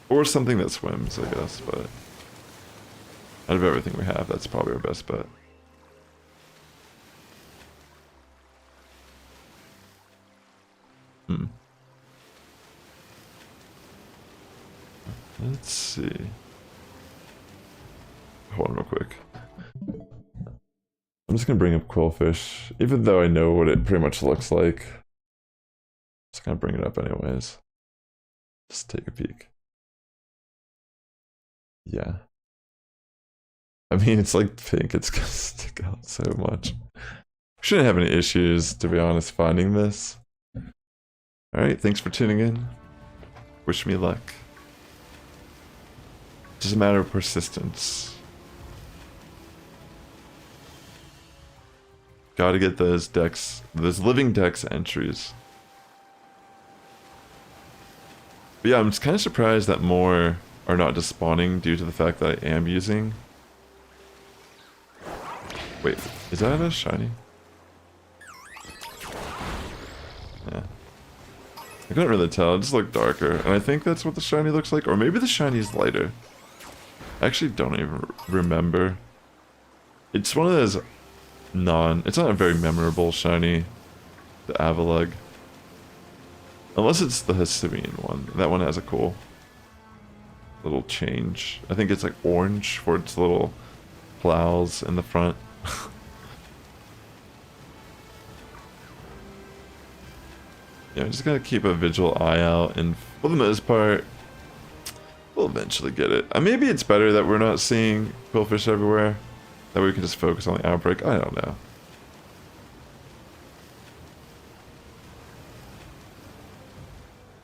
Or something that swims, I guess, but... out of everything we have, that's probably our best bet. Let's see. Hold on real quick. I'm just gonna bring up Quillfish, even though I know what it pretty much looks like. Just gonna bring it up anyways. Just take a peek. Yeah. I mean, it's like pink. It's gonna stick out so much. Shouldn't have any issues, to be honest, finding this. Alright, thanks for tuning in. Wish me luck. Just a matter of persistence. Gotta get those Dex, those Living Dex entries. But yeah, I'm just kind of surprised that more are not just spawning due to the fact that I am using... Wait, is that a shiny? Yeah. I couldn't really tell, it just looked darker. And I think that's what the shiny looks like, or maybe the shiny is lighter. I actually don't even remember. It's one of those it's not a very memorable shiny, the Avalug. Unless it's the Hisuian one. That one has a cool little change. I think it's like orange for its little plows in the front. Yeah, I'm just gonna keep a visual eye out, and for the most part, we'll eventually get it. Maybe it's better that we're not seeing quillfish everywhere. That way we can just focus on the outbreak. I don't know.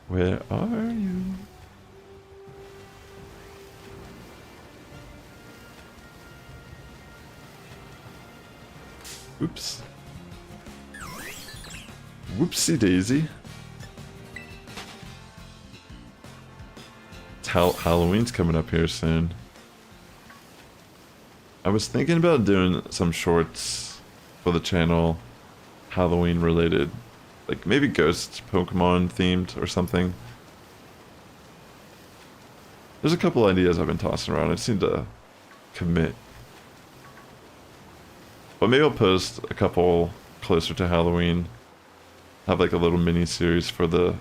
Where are you? Oops. Whoopsie daisy. Halloween's coming up here soon. I was thinking about doing some shorts for the channel, Halloween related, like maybe ghost Pokemon themed or something. There's a couple ideas I've been tossing around. I just need to commit. But maybe I'll post a couple closer to Halloween. Have like a little mini series for the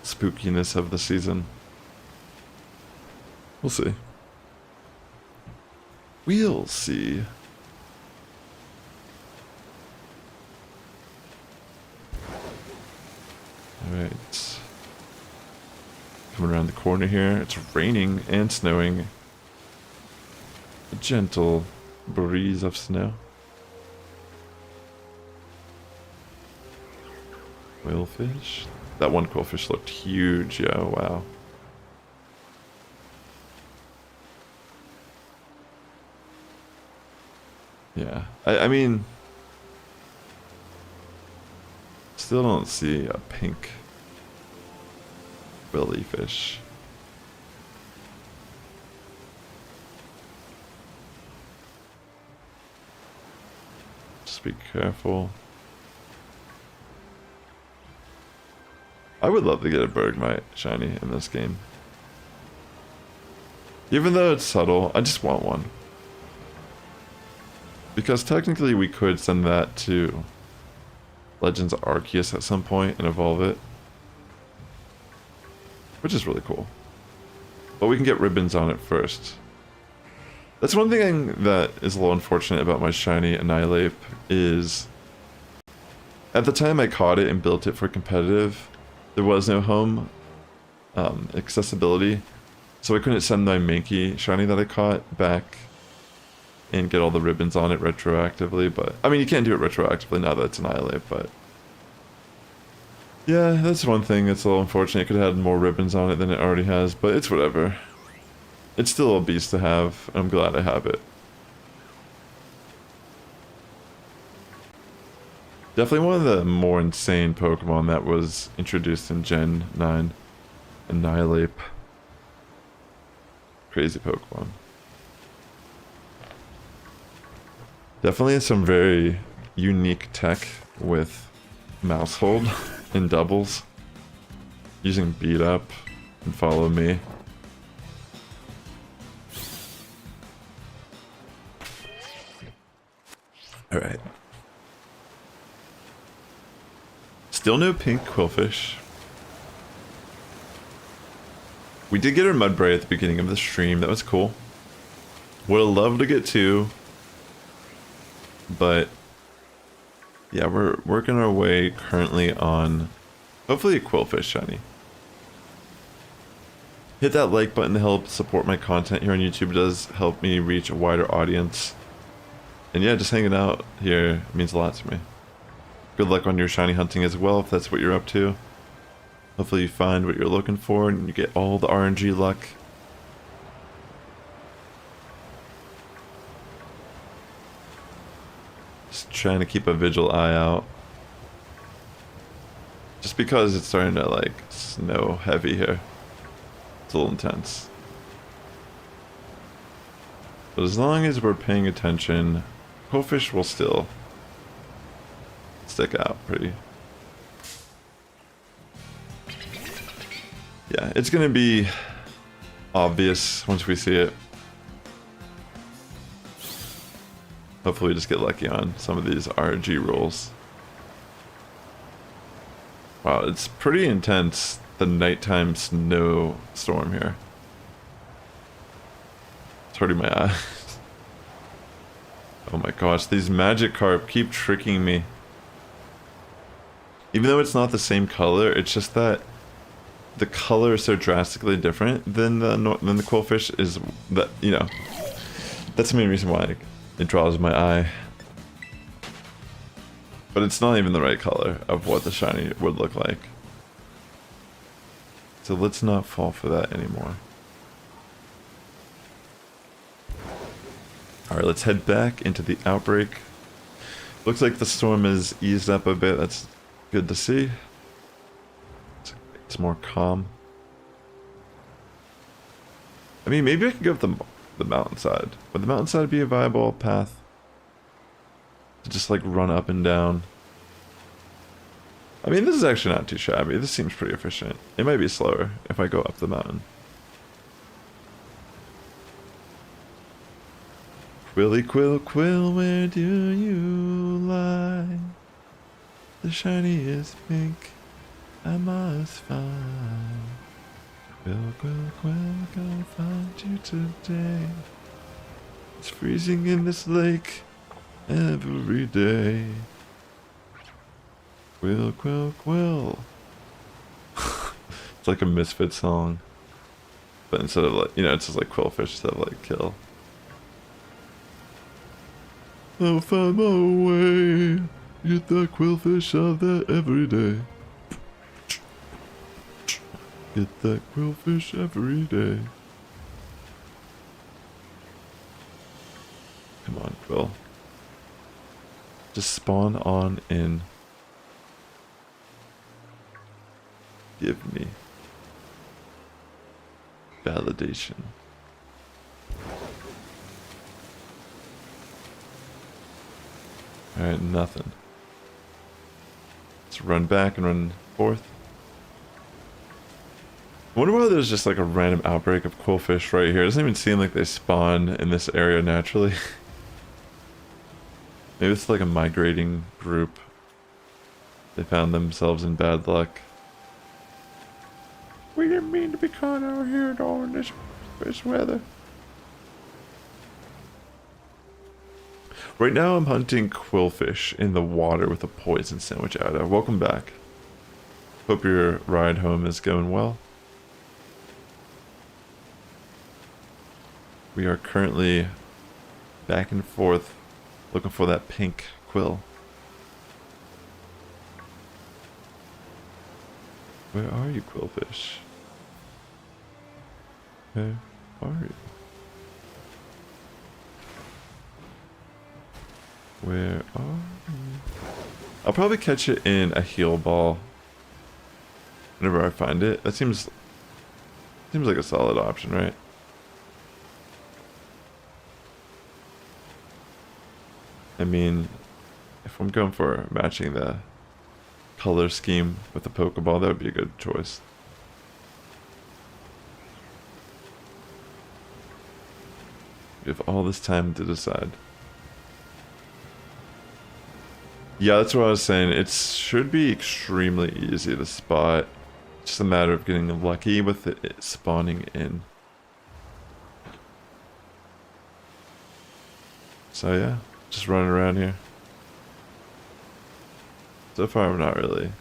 spookiness of the season. We'll see. We'll see. Alright. Coming around the corner here. It's raining and snowing. A gentle breeze of snow. Quillfish? That one quillfish looked huge, yo, wow. Yeah, I mean, still don't see a pink willy fish. Just be careful. I would love to get a Bergmite shiny in this game. Even though it's subtle, I just want one. Because technically we could send that to Legends Arceus at some point and evolve it. Which is really cool. But we can get ribbons on it first. That's one thing that is a little unfortunate about my shiny Annihilate is... At the time I caught it and built it for competitive, there was no home accessibility. So I couldn't send my Mankey shiny that I caught back and get all the ribbons on it retroactively, but... I mean, you can't do it retroactively now that it's Annihilate, but... Yeah, that's one thing that's a little unfortunate. It could have had more ribbons on it than it already has, but it's whatever. It's still a beast to have, and I'm glad I have it. Definitely one of the more insane Pokemon that was introduced in Gen 9. Annihilate. Crazy Pokemon. Definitely some very unique tech with mouse hold in doubles. Using beat up and follow me. Alright. Still no pink quillfish. We did get our Mudbray at the beginning of the stream. That was cool. Would have loved to get two. But yeah, we're working our way currently on hopefully a quillfish shiny. Hit that like button to help support my content here on YouTube. It does help me reach a wider audience. And yeah, just hanging out here means a lot to me. Good luck on your shiny hunting as well, if that's what you're up to. Hopefully you find what you're looking for and you get all the RNG luck. Just trying to keep a vigil eye out. Just because it's starting to like snow heavy here. It's a little intense. But as long as we're paying attention, Quillfish will still stick out pretty. Yeah, it's gonna be obvious once we see it. Hopefully we just get lucky on some of these RG rolls. Wow, it's pretty intense, the nighttime snowstorm here. It's hurting my eyes. Oh my gosh, these Magikarp keep tricking me. Even though it's not the same color, it's just that the color is so drastically different than the Quillfish is that, you know, that's the main reason why it draws my eye. But it's not even the right color of what the shiny would look like. So let's not fall for that anymore. Alright, let's head back into the outbreak. Looks like the storm has eased up a bit. That's good to see. It's more calm. I mean, maybe I could go up the mountainside. Would the mountainside be a viable path? To just like run up and down. I mean, this is actually not too shabby. This seems pretty efficient. It might be slower if I go up the mountain. Quilly quill quill, where do you lie? The shiny is pink, I must find. Quill quill quill, gonna find you today. It's freezing in this lake every day. Quill, quill, quill. It's like a Misfit song. But instead of like, you know, it's just like Quillfish instead of like kill. I'll find my way. Get that Quillfish out there every day. Get that Quillfish every day. Come on, Quill. Just spawn on in. Give me validation. Alright, nothing. Let's run back and run forth. I wonder why there's just like a random outbreak of Quillfish right here. It doesn't even seem like they spawn in this area naturally. Maybe it's like a migrating group. They found themselves in bad luck. We didn't mean to be caught out here during this weather. Right now I'm hunting Quillfish in the water with a poison sandwich out of. Welcome back. Hope your ride home is going well. We are currently back and forth looking for that pink quill. Where are you, Quillfish? Where are you? Where are you? I'll probably catch it in a heal ball whenever I find it. That seems like a solid option, right? I mean, if I'm going for matching the color scheme with the Pokeball, that would be a good choice. We have all this time to decide. Yeah, that's what I was saying. It should be extremely easy to spot. It's just a matter of getting lucky with it spawning in. So yeah, just running around here. So far I'm not really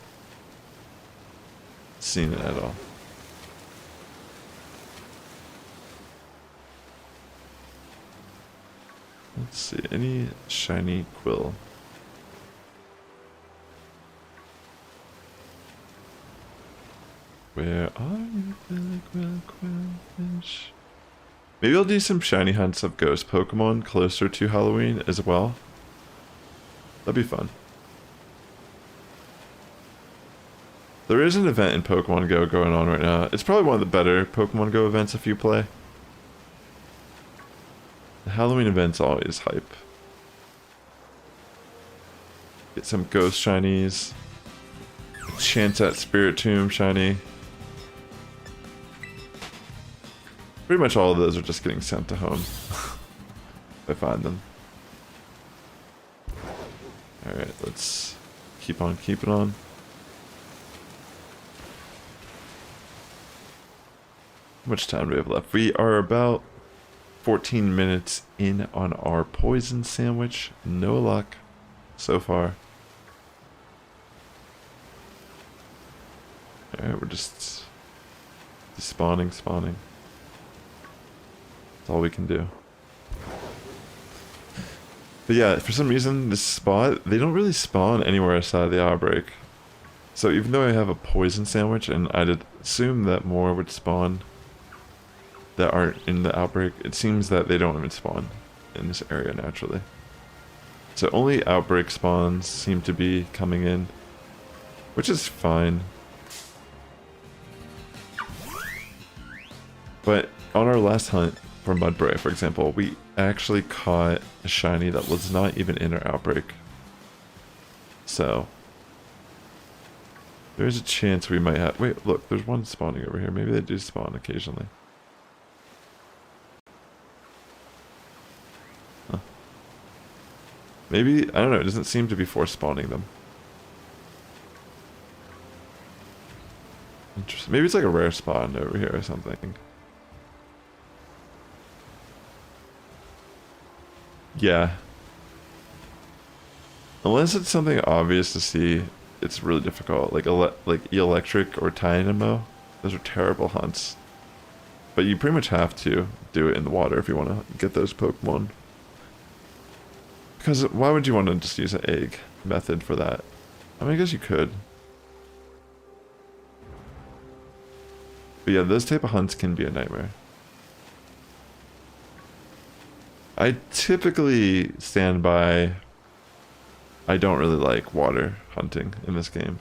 seen it at all. Let's see, any shiny quill. Where are you, Quillfish? Maybe I'll do some shiny hunts of ghost Pokemon closer to Halloween as well. That'd be fun. There is an event in Pokemon Go going on right now. It's probably one of the better Pokemon Go events if you play. The Halloween event's always hype. Get some ghost shinies. A chance at Spirit Tomb shiny. Pretty much all of those are just getting sent to home. If I find them. Alright, let's keep on keeping on. How much time do we have left? We are about 14 minutes in on our poison sandwich. No luck so far. Alright, we're just spawning. That's all we can do. But yeah, for some reason, this spot, they don't really spawn anywhere outside of the outbreak. So even though I have a poison sandwich, and I'd assume that more would spawn that aren't in the outbreak, it seems that they don't even spawn in this area naturally. So only outbreak spawns seem to be coming in, which is fine. But on our last hunt for Mudbray, for example, we actually caught a shiny that was not even in our outbreak. So there's a chance we might have... Wait, look, there's one spawning over here. Maybe they do spawn occasionally. Huh. Maybe, I don't know, it doesn't seem to be force spawning them. Interesting. Maybe it's like a rare spawn over here or something. Yeah. Unless it's something obvious to see, it's really difficult. Like electric or Tynamo, those are terrible hunts. But you pretty much have to do it in the water if you want to get those Pokemon. Because why would you want to just use an egg method for that? I mean, I guess you could. But yeah, those type of hunts can be a nightmare. I typically stand by, I don't really like water hunting in this game.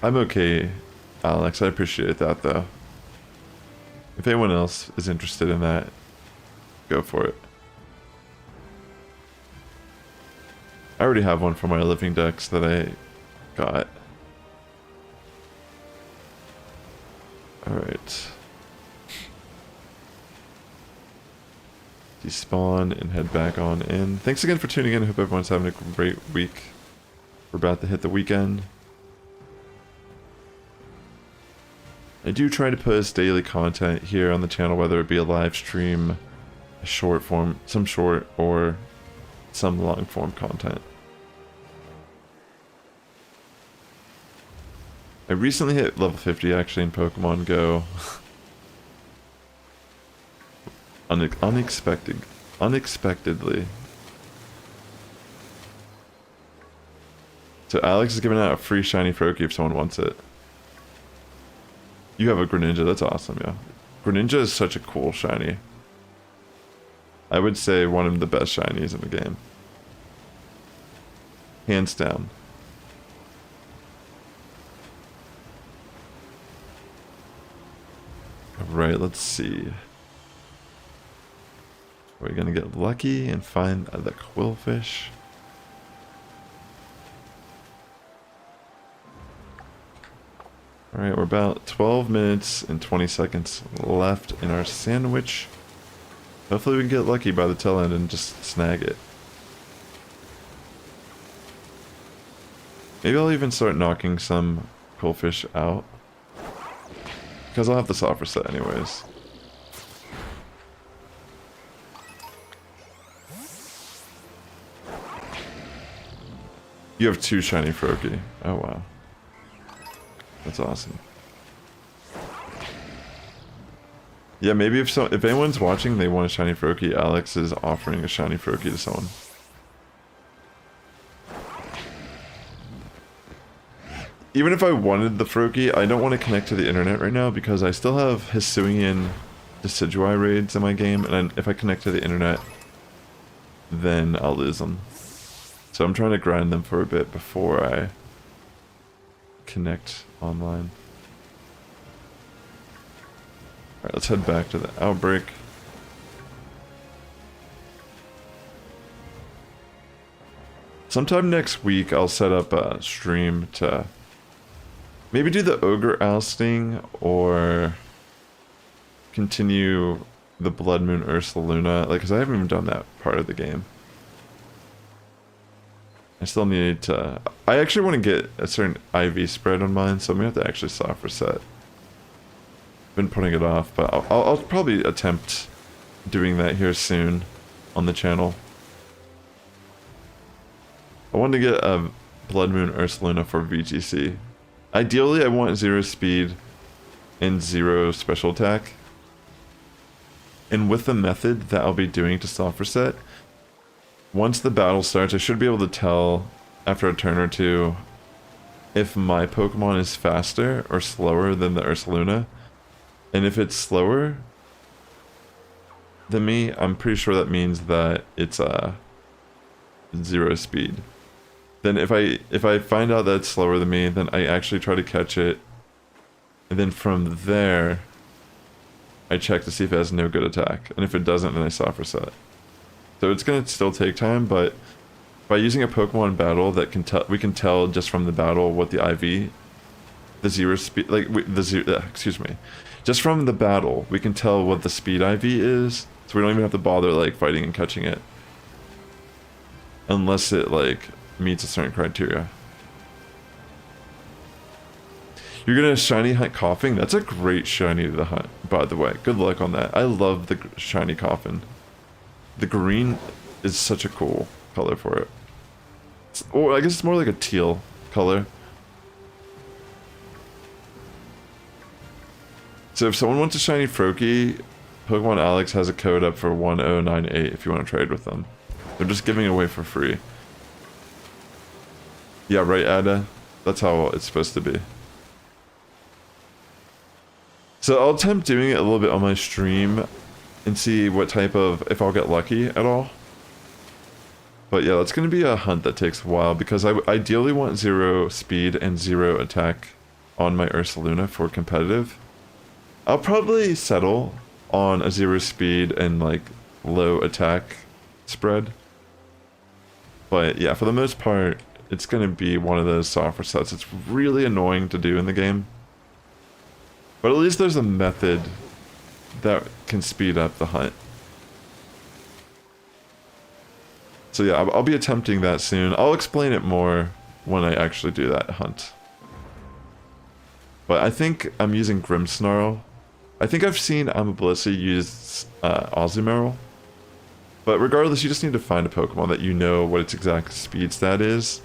I'm okay, Alex, I appreciate that though. If anyone else is interested in that, go for it. I already have one for my Living Dex that I got. Alright. Despawn and head back on in. Thanks again for tuning in. I hope everyone's having a great week. We're about to hit the weekend. I do try to post daily content here on the channel, whether it be a live stream, a short form, some short, or some long form content. I recently hit level 50 actually in Pokemon Go. Unexpectedly. So Alex is giving out a free shiny Froakie if someone wants it. You have a Greninja, that's awesome, yeah. Greninja is such a cool shiny. I would say one of the best shinies in the game. Hands down. Alright, let's see. Are we gonna get lucky and find the Quillfish? Alright, we're about 12 minutes and 20 seconds left in our sandwich. Hopefully we can get lucky by the tail end and just snag it. Maybe I'll even start knocking some Quillfish out. Because I'll have the software set anyways. You have 2 shiny Froakie. Oh wow. That's awesome. Yeah, maybe if anyone's watching, they want a shiny Froakie, Alex is offering a shiny Froakie to someone. Even if I wanted the Froakie, I don't want to connect to the internet right now because I still have Hisuian Decidueye raids in my game, and if I connect to the internet, then I'll lose them. So I'm trying to grind them for a bit before I connect online. Alright, let's head back to the outbreak. Sometime next week I'll set up a stream to maybe do the Ogre ousting or continue the Blood Moon Ursaluna, like, because I haven't even done that part of the game. I still need to... I actually want to get a certain IV spread on mine, so I'm going to have to actually soft reset. Been putting it off, but I'll probably attempt doing that here soon on the channel. I want to get a Blood Moon Ursaluna for VGC. Ideally, I want 0 speed and 0 special attack. And with the method that I'll be doing to soft reset, once the battle starts, I should be able to tell after a turn or two if my Pokemon is faster or slower than the Ursaluna. And if it's slower than me, I'm pretty sure that means that it's 0 speed. Then if I find out that it's slower than me, then I actually try to catch it. And then from there, I check to see if it has no good attack. And if it doesn't, then I soft reset. So it's going to still take time, but by using a Pokemon battle that we can tell just from the battle what the IV, the 0 speed, like, excuse me. Just from the battle, we can tell what the speed IV is, so we don't even have to bother, like, fighting and catching it. Unless it, like, meets a certain criteria. You're gonna shiny hunt Coughing? That's a great shiny to hunt, by the way. Good luck on that. I love the shiny Coffin. The green is such a cool color for it. Or I guess it's more like a teal color. So if someone wants a shiny Froakie, Pokemon Alex has a code up for 1098 if you want to trade with them. They're just giving it away for free. Yeah, right, Ada? That's how it's supposed to be. So I'll attempt doing it a little bit on my stream and see what type of, if I'll get lucky at all. But yeah, that's going to be a hunt that takes a while because I ideally want 0 speed and 0 attack on my Ursaluna for competitive. I'll probably settle on a 0 speed and like low attack spread. But yeah, for the most part, it's going to be one of those soft resets. It's really annoying to do in the game. But at least there's a method that can speed up the hunt. So yeah, I'll be attempting that soon. I'll explain it more when I actually do that hunt. But I think I'm using Grimmsnarl. I think I've seen Amablissey use Azumarill. But regardless, you just need to find a Pokemon that you know what its exact speed stat is.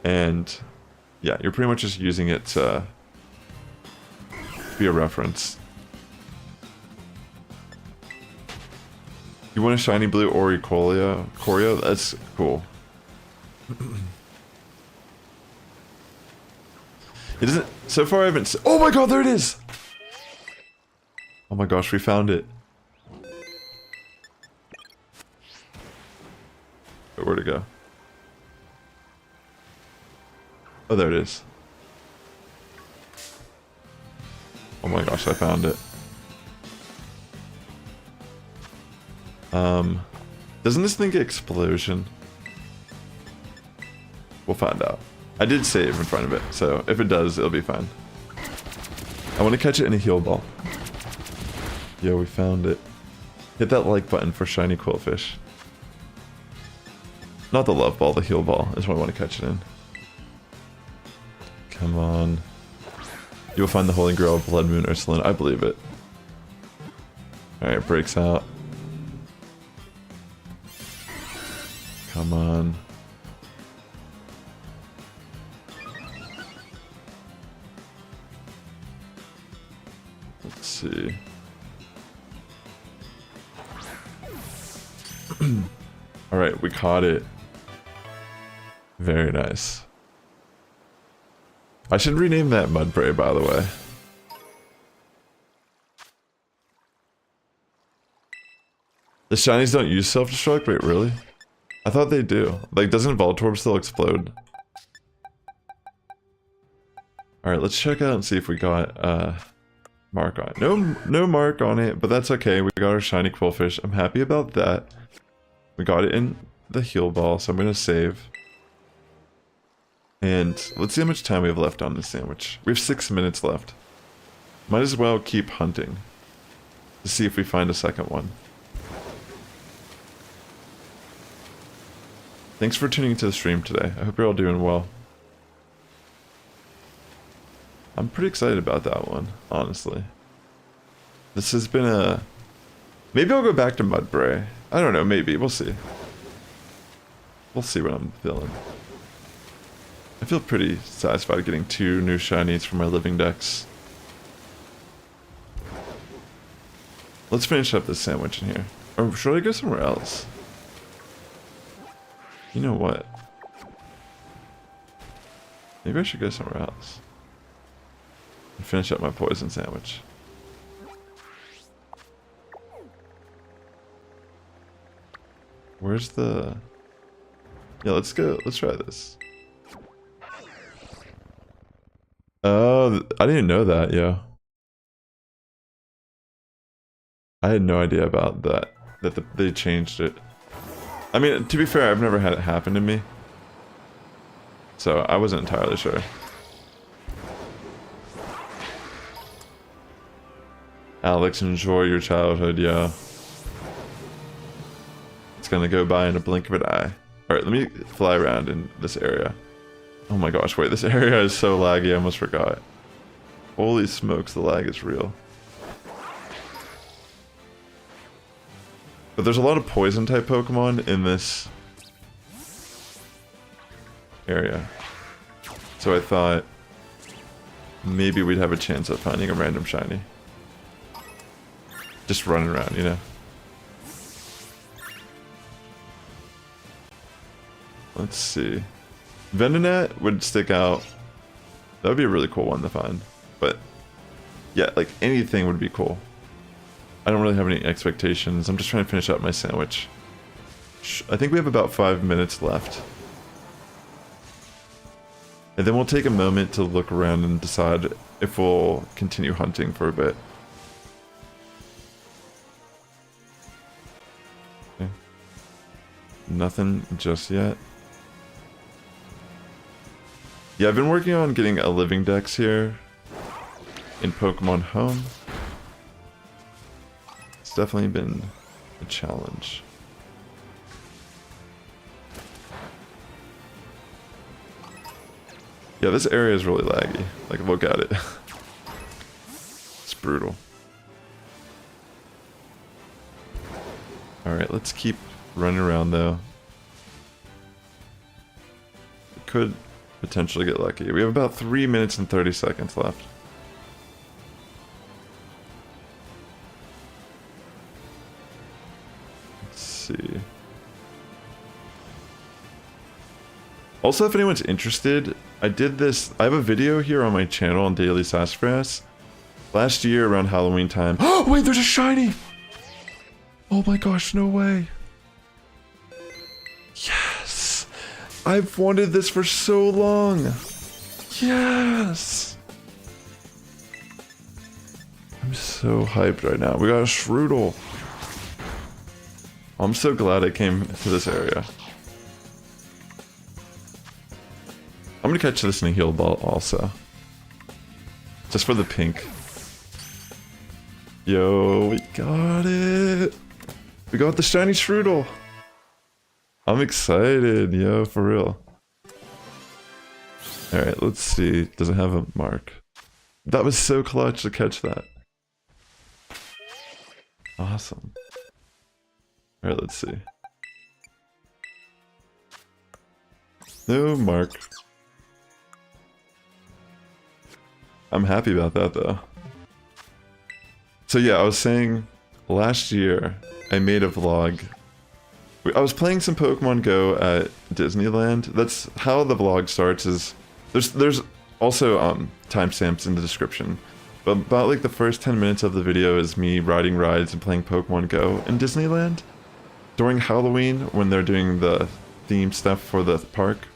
And yeah, you're pretty much just using it to be a reference. You want a shiny blue Oricorio? Corio? That's cool. It isn't. So far, I haven't. Oh my god, there it is! Oh my gosh, we found it. Where'd it go? Oh, there it is. Oh my gosh, I found it. Doesn't this thing get explosion? We'll find out. I did save in front of it, so if it does, it'll be fine. I want to catch it in a heal ball. Yo, we found it. Hit that like button for shiny Quillfish. Not the love ball, the heal ball is what I want to catch it in. Come on. You'll find the Holy Grail of Blood Moon Ursaluna. I believe it. Alright, it breaks out. Come on. Let's see. Alright, we caught it. Very nice. I should rename that Mudbray, by the way. The shinies don't use self-destruct? Wait, really? I thought they do. Like, doesn't Voltorb still explode? Alright, let's check out and see if we got mark on it. No mark on it, but that's okay. We got our shiny Quillfish. I'm happy about that. We got it in the heal ball, so I'm gonna save. And let's see how much time we have left on this sandwich. We have 6 minutes left. Might as well keep hunting to see if we find a second one. Thanks for tuning into the stream today. I hope you're all doing well. I'm pretty excited about that one, honestly. This has been a... Maybe I'll go back to Mudbray. I don't know, maybe. We'll see. We'll see what I'm feeling. I feel pretty satisfied getting 2 new shinies for my Living Dex. Let's finish up this sandwich in here. Or should I go somewhere else? You know what? Maybe I should go somewhere else. And finish up my poison sandwich. Where's the... Yeah, let's go. Let's try this. Oh, I didn't know that, yeah. I had no idea about that. They changed it. I mean, to be fair, I've never had it happen to me. So, I wasn't entirely sure. Alex, enjoy your childhood, yeah. It's gonna go by in a blink of an eye. Alright, let me fly around in this area. Oh my gosh, wait, this area is so laggy, I almost forgot. Holy smokes, the lag is real. But there's a lot of poison type Pokemon in this area. So I thought maybe we'd have a chance at finding a random shiny. Just running around, you know? Let's see. Venonat would stick out. That would be a really cool one to find. But yeah, like anything would be cool. I don't really have any expectations. I'm just trying to finish up my sandwich. I think we have about 5 minutes left. And then we'll take a moment to look around and decide if we'll continue hunting for a bit. Okay. Nothing just yet. Yeah, I've been working on getting a Living Dex here in Pokémon Home. It's definitely been a challenge. Yeah, this area is really laggy. Like, look at it. It's brutal. Alright, let's keep running around though. We could potentially get lucky. We have about 3 minutes and 30 seconds left. Let's see. Also, if anyone's interested, I have a video here on my channel on Daily Sassifrass. Last year around Halloween time. Oh, wait, there's a shiny! Oh my gosh, no way. Yes! I've wanted this for so long. Yes! I'm so hyped right now. We got a Shroodle. I'm so glad I came to this area. I'm gonna catch this in a heal ball also. Just for the pink. Yo, we got it! We got the shiny Shroodle! I'm excited, yo, for real. Alright, let's see. Does it have a mark? That was so clutch to catch that. Awesome. Alright, let's see. No mark. I'm happy about that though. So yeah, I was saying last year I made a vlog I was playing some Pokemon Go at Disneyland. That's how the vlog starts. Is there's also timestamps in the description. But about like the first 10 minutes of the video is me riding rides and playing Pokemon Go in Disneyland during Halloween when they're doing the theme stuff for the park.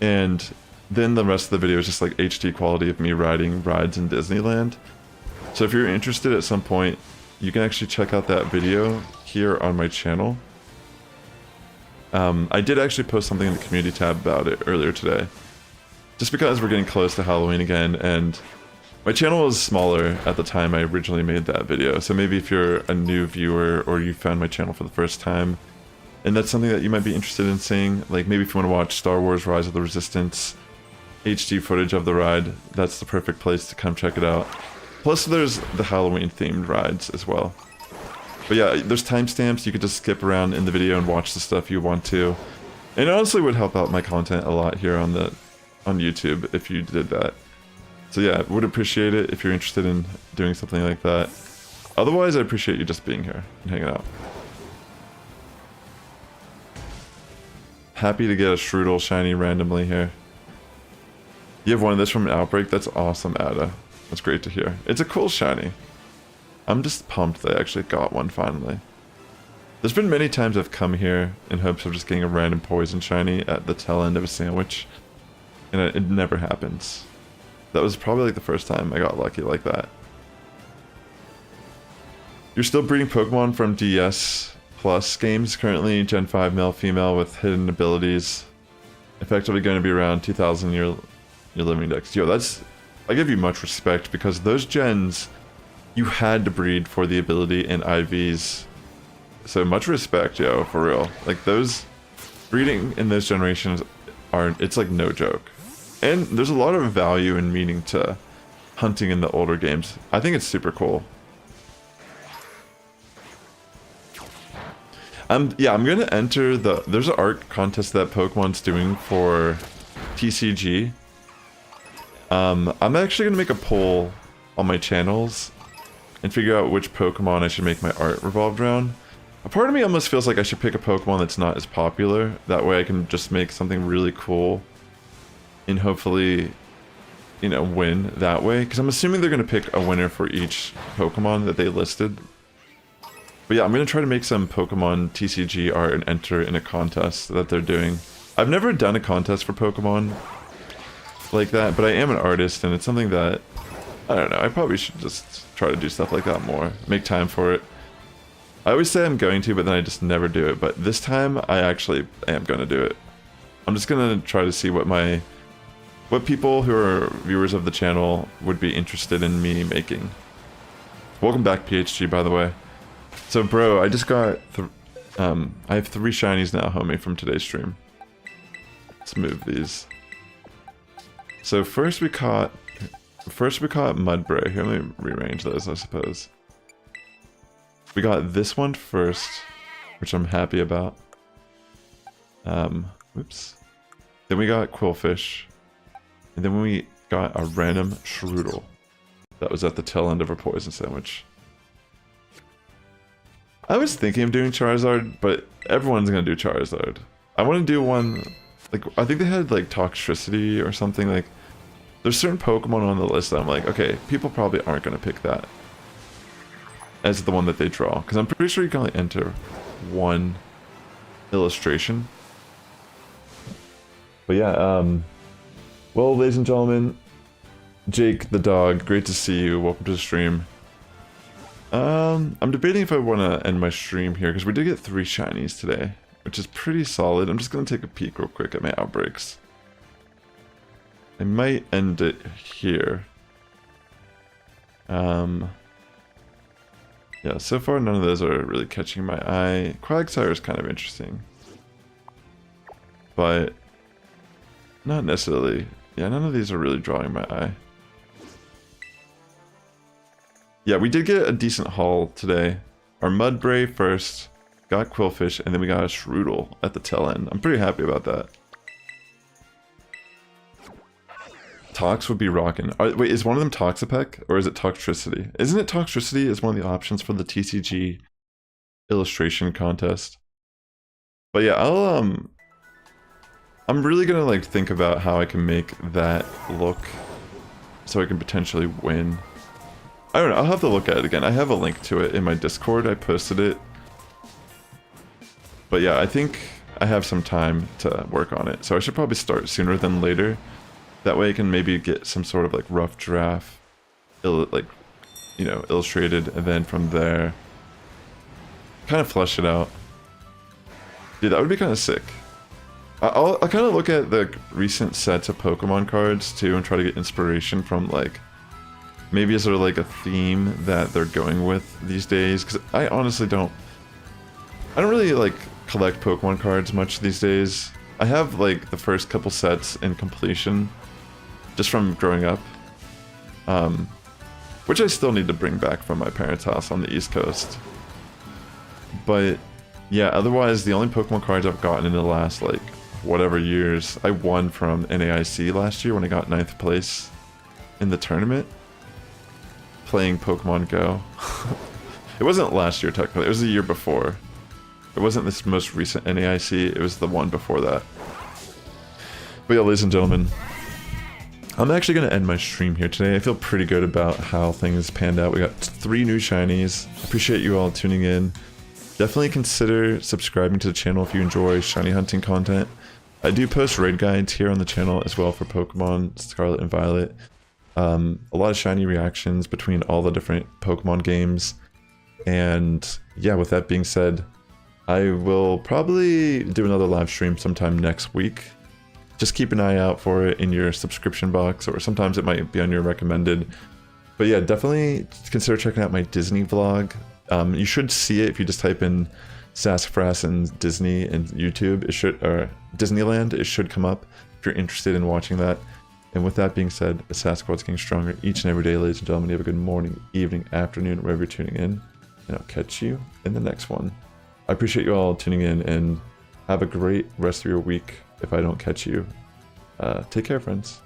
And then the rest of the video is just like HD quality of me riding rides in Disneyland. So if you're interested at some point, you can actually check out that video here on my channel. I did actually post something in the community tab about it earlier today. Just because we're getting close to Halloween again, and my channel was smaller at the time I originally made that video. So maybe if you're a new viewer or you found my channel for the first time, and that's something that you might be interested in seeing, like maybe if you want to watch Star Wars Rise of the Resistance HD footage of the ride, that's the perfect place to come check it out. Plus there's the Halloween themed rides as well. But yeah, there's timestamps, you could just skip around in the video and watch the stuff you want to. And it honestly would help out my content a lot here on YouTube if you did that. So yeah, would appreciate it if you're interested in doing something like that. Otherwise, I appreciate you just being here and hanging out. Happy to get a Shroodle shiny randomly here. You have one of this from an Outbreak? That's awesome, Ada. That's great to hear. It's a cool shiny. I'm just pumped that I actually got one finally. There's been many times I've come here in hopes of just getting a random poison shiny at the tail end of a sandwich, and it never happens. That was probably like the first time I got lucky like that. You're still breeding Pokemon from DS Plus games currently, Gen 5 male female with hidden abilities. Effectively going to be around 2,000 your living dex. Yo, I give you much respect because those gens you had to breed for the ability in IVs. So much respect, yo, for real. Like those breeding in those generations it's like no joke. And there's a lot of value and meaning to hunting in the older games. I think it's super cool. Yeah, I'm gonna enter there's an art contest that Pokemon's doing for TCG. I'm actually gonna make a poll on my channels and figure out which Pokemon I should make my art revolved around. A part of me almost feels like I should pick a Pokemon that's not as popular. That way I can just make something really cool and hopefully, you know, win that way. Because I'm assuming they're going to pick a winner for each Pokemon that they listed. But yeah, I'm going to try to make some Pokemon TCG art and enter in a contest that they're doing. I've never done a contest for Pokemon like that, but I am an artist and it's something that, I don't know, I probably should just try to do stuff like that more. Make time for it. I always say I'm going to, but then I just never do it. But this time, I actually am going to do it. I'm just going to try to see what people who are viewers of the channel would be interested in me making. Welcome back, PHG, by the way. So, bro, I just got... I have 3 shinies now, homie, from today's stream. Let's move these. So first we caught Mudbray. Here, let me rearrange those, I suppose. We got this one first, which I'm happy about. Whoops. Then we got Quillfish. And then we got a random Shroodle. That was at the tail end of our poison sandwich. I was thinking of doing Charizard, but everyone's gonna do Charizard. I want to do one, like, I think they had, like, Toxtricity or something, like, there's certain Pokemon on the list that I'm like, okay, people probably aren't gonna pick that as the one that they draw, because I'm pretty sure you can only enter one illustration. But yeah, well, ladies and gentlemen, Jake the dog, great to see you. Welcome to the stream. I'm debating if I want to end my stream here, because we did get 3 shinies today, which is pretty solid. I'm just going to take a peek real quick at my outbreaks. I might end it here. Yeah, so far none of those are really catching my eye. Quagsire is kind of interesting. But not necessarily. Yeah, none of these are really drawing my eye. Yeah, we did get a decent haul today. Our Mudbray first, got Quillfish, and then we got a Shroodle at the tail end. I'm pretty happy about that. Tox would be rocking. Wait, is one of them Toxapeck or is it Toxtricity? Isn't it Toxtricity is one of the options for the TCG illustration contest? But yeah, I'm really gonna like think about how I can make that look so I can potentially win. I don't know, I'll have to look at it again. I have a link to it in my Discord, I posted it. But yeah, I think I have some time to work on it, so I should probably start sooner than later. That way I can maybe get some sort of like rough draft, like, you know, illustrated, and then from there, kind of flesh it out. Dude, that would be kind of sick. I'll kind of look at the recent sets of Pokemon cards too and try to get inspiration from like, maybe is there like a theme that they're going with these days? Because I honestly I don't really like collect Pokemon cards much these days. I have like the first couple sets in completion, just from growing up, which I still need to bring back from my parents' house on the East Coast. But yeah, otherwise the only Pokemon cards I've gotten in the last like whatever years, I won from NAIC last year when I got 9th place in the tournament playing Pokemon Go. It wasn't last year technically, it was the year before. It wasn't this most recent NAIC, it was the one before that. But yeah, ladies and gentlemen, I'm actually going to end my stream here today. I feel pretty good about how things panned out. We got 3 new shinies. Appreciate you all tuning in. Definitely consider subscribing to the channel if you enjoy shiny hunting content. I do post raid guides here on the channel as well for Pokemon Scarlet and Violet. A lot of shiny reactions between all the different Pokemon games. And yeah, with that being said, I will probably do another live stream sometime next week. Just keep an eye out for it in your subscription box, or sometimes it might be on your recommended. But yeah, definitely consider checking out my Disney vlog. You should see it if you just type in Sassifrass and Disney and YouTube. It should, or Disneyland, it should come up if you're interested in watching that. And with that being said, the Sass Squad's getting stronger each and every day, ladies and gentlemen. You have a good morning, evening, afternoon, wherever you're tuning in. And I'll catch you in the next one. I appreciate you all tuning in, and have a great rest of your week if I don't catch you. Take care, friends.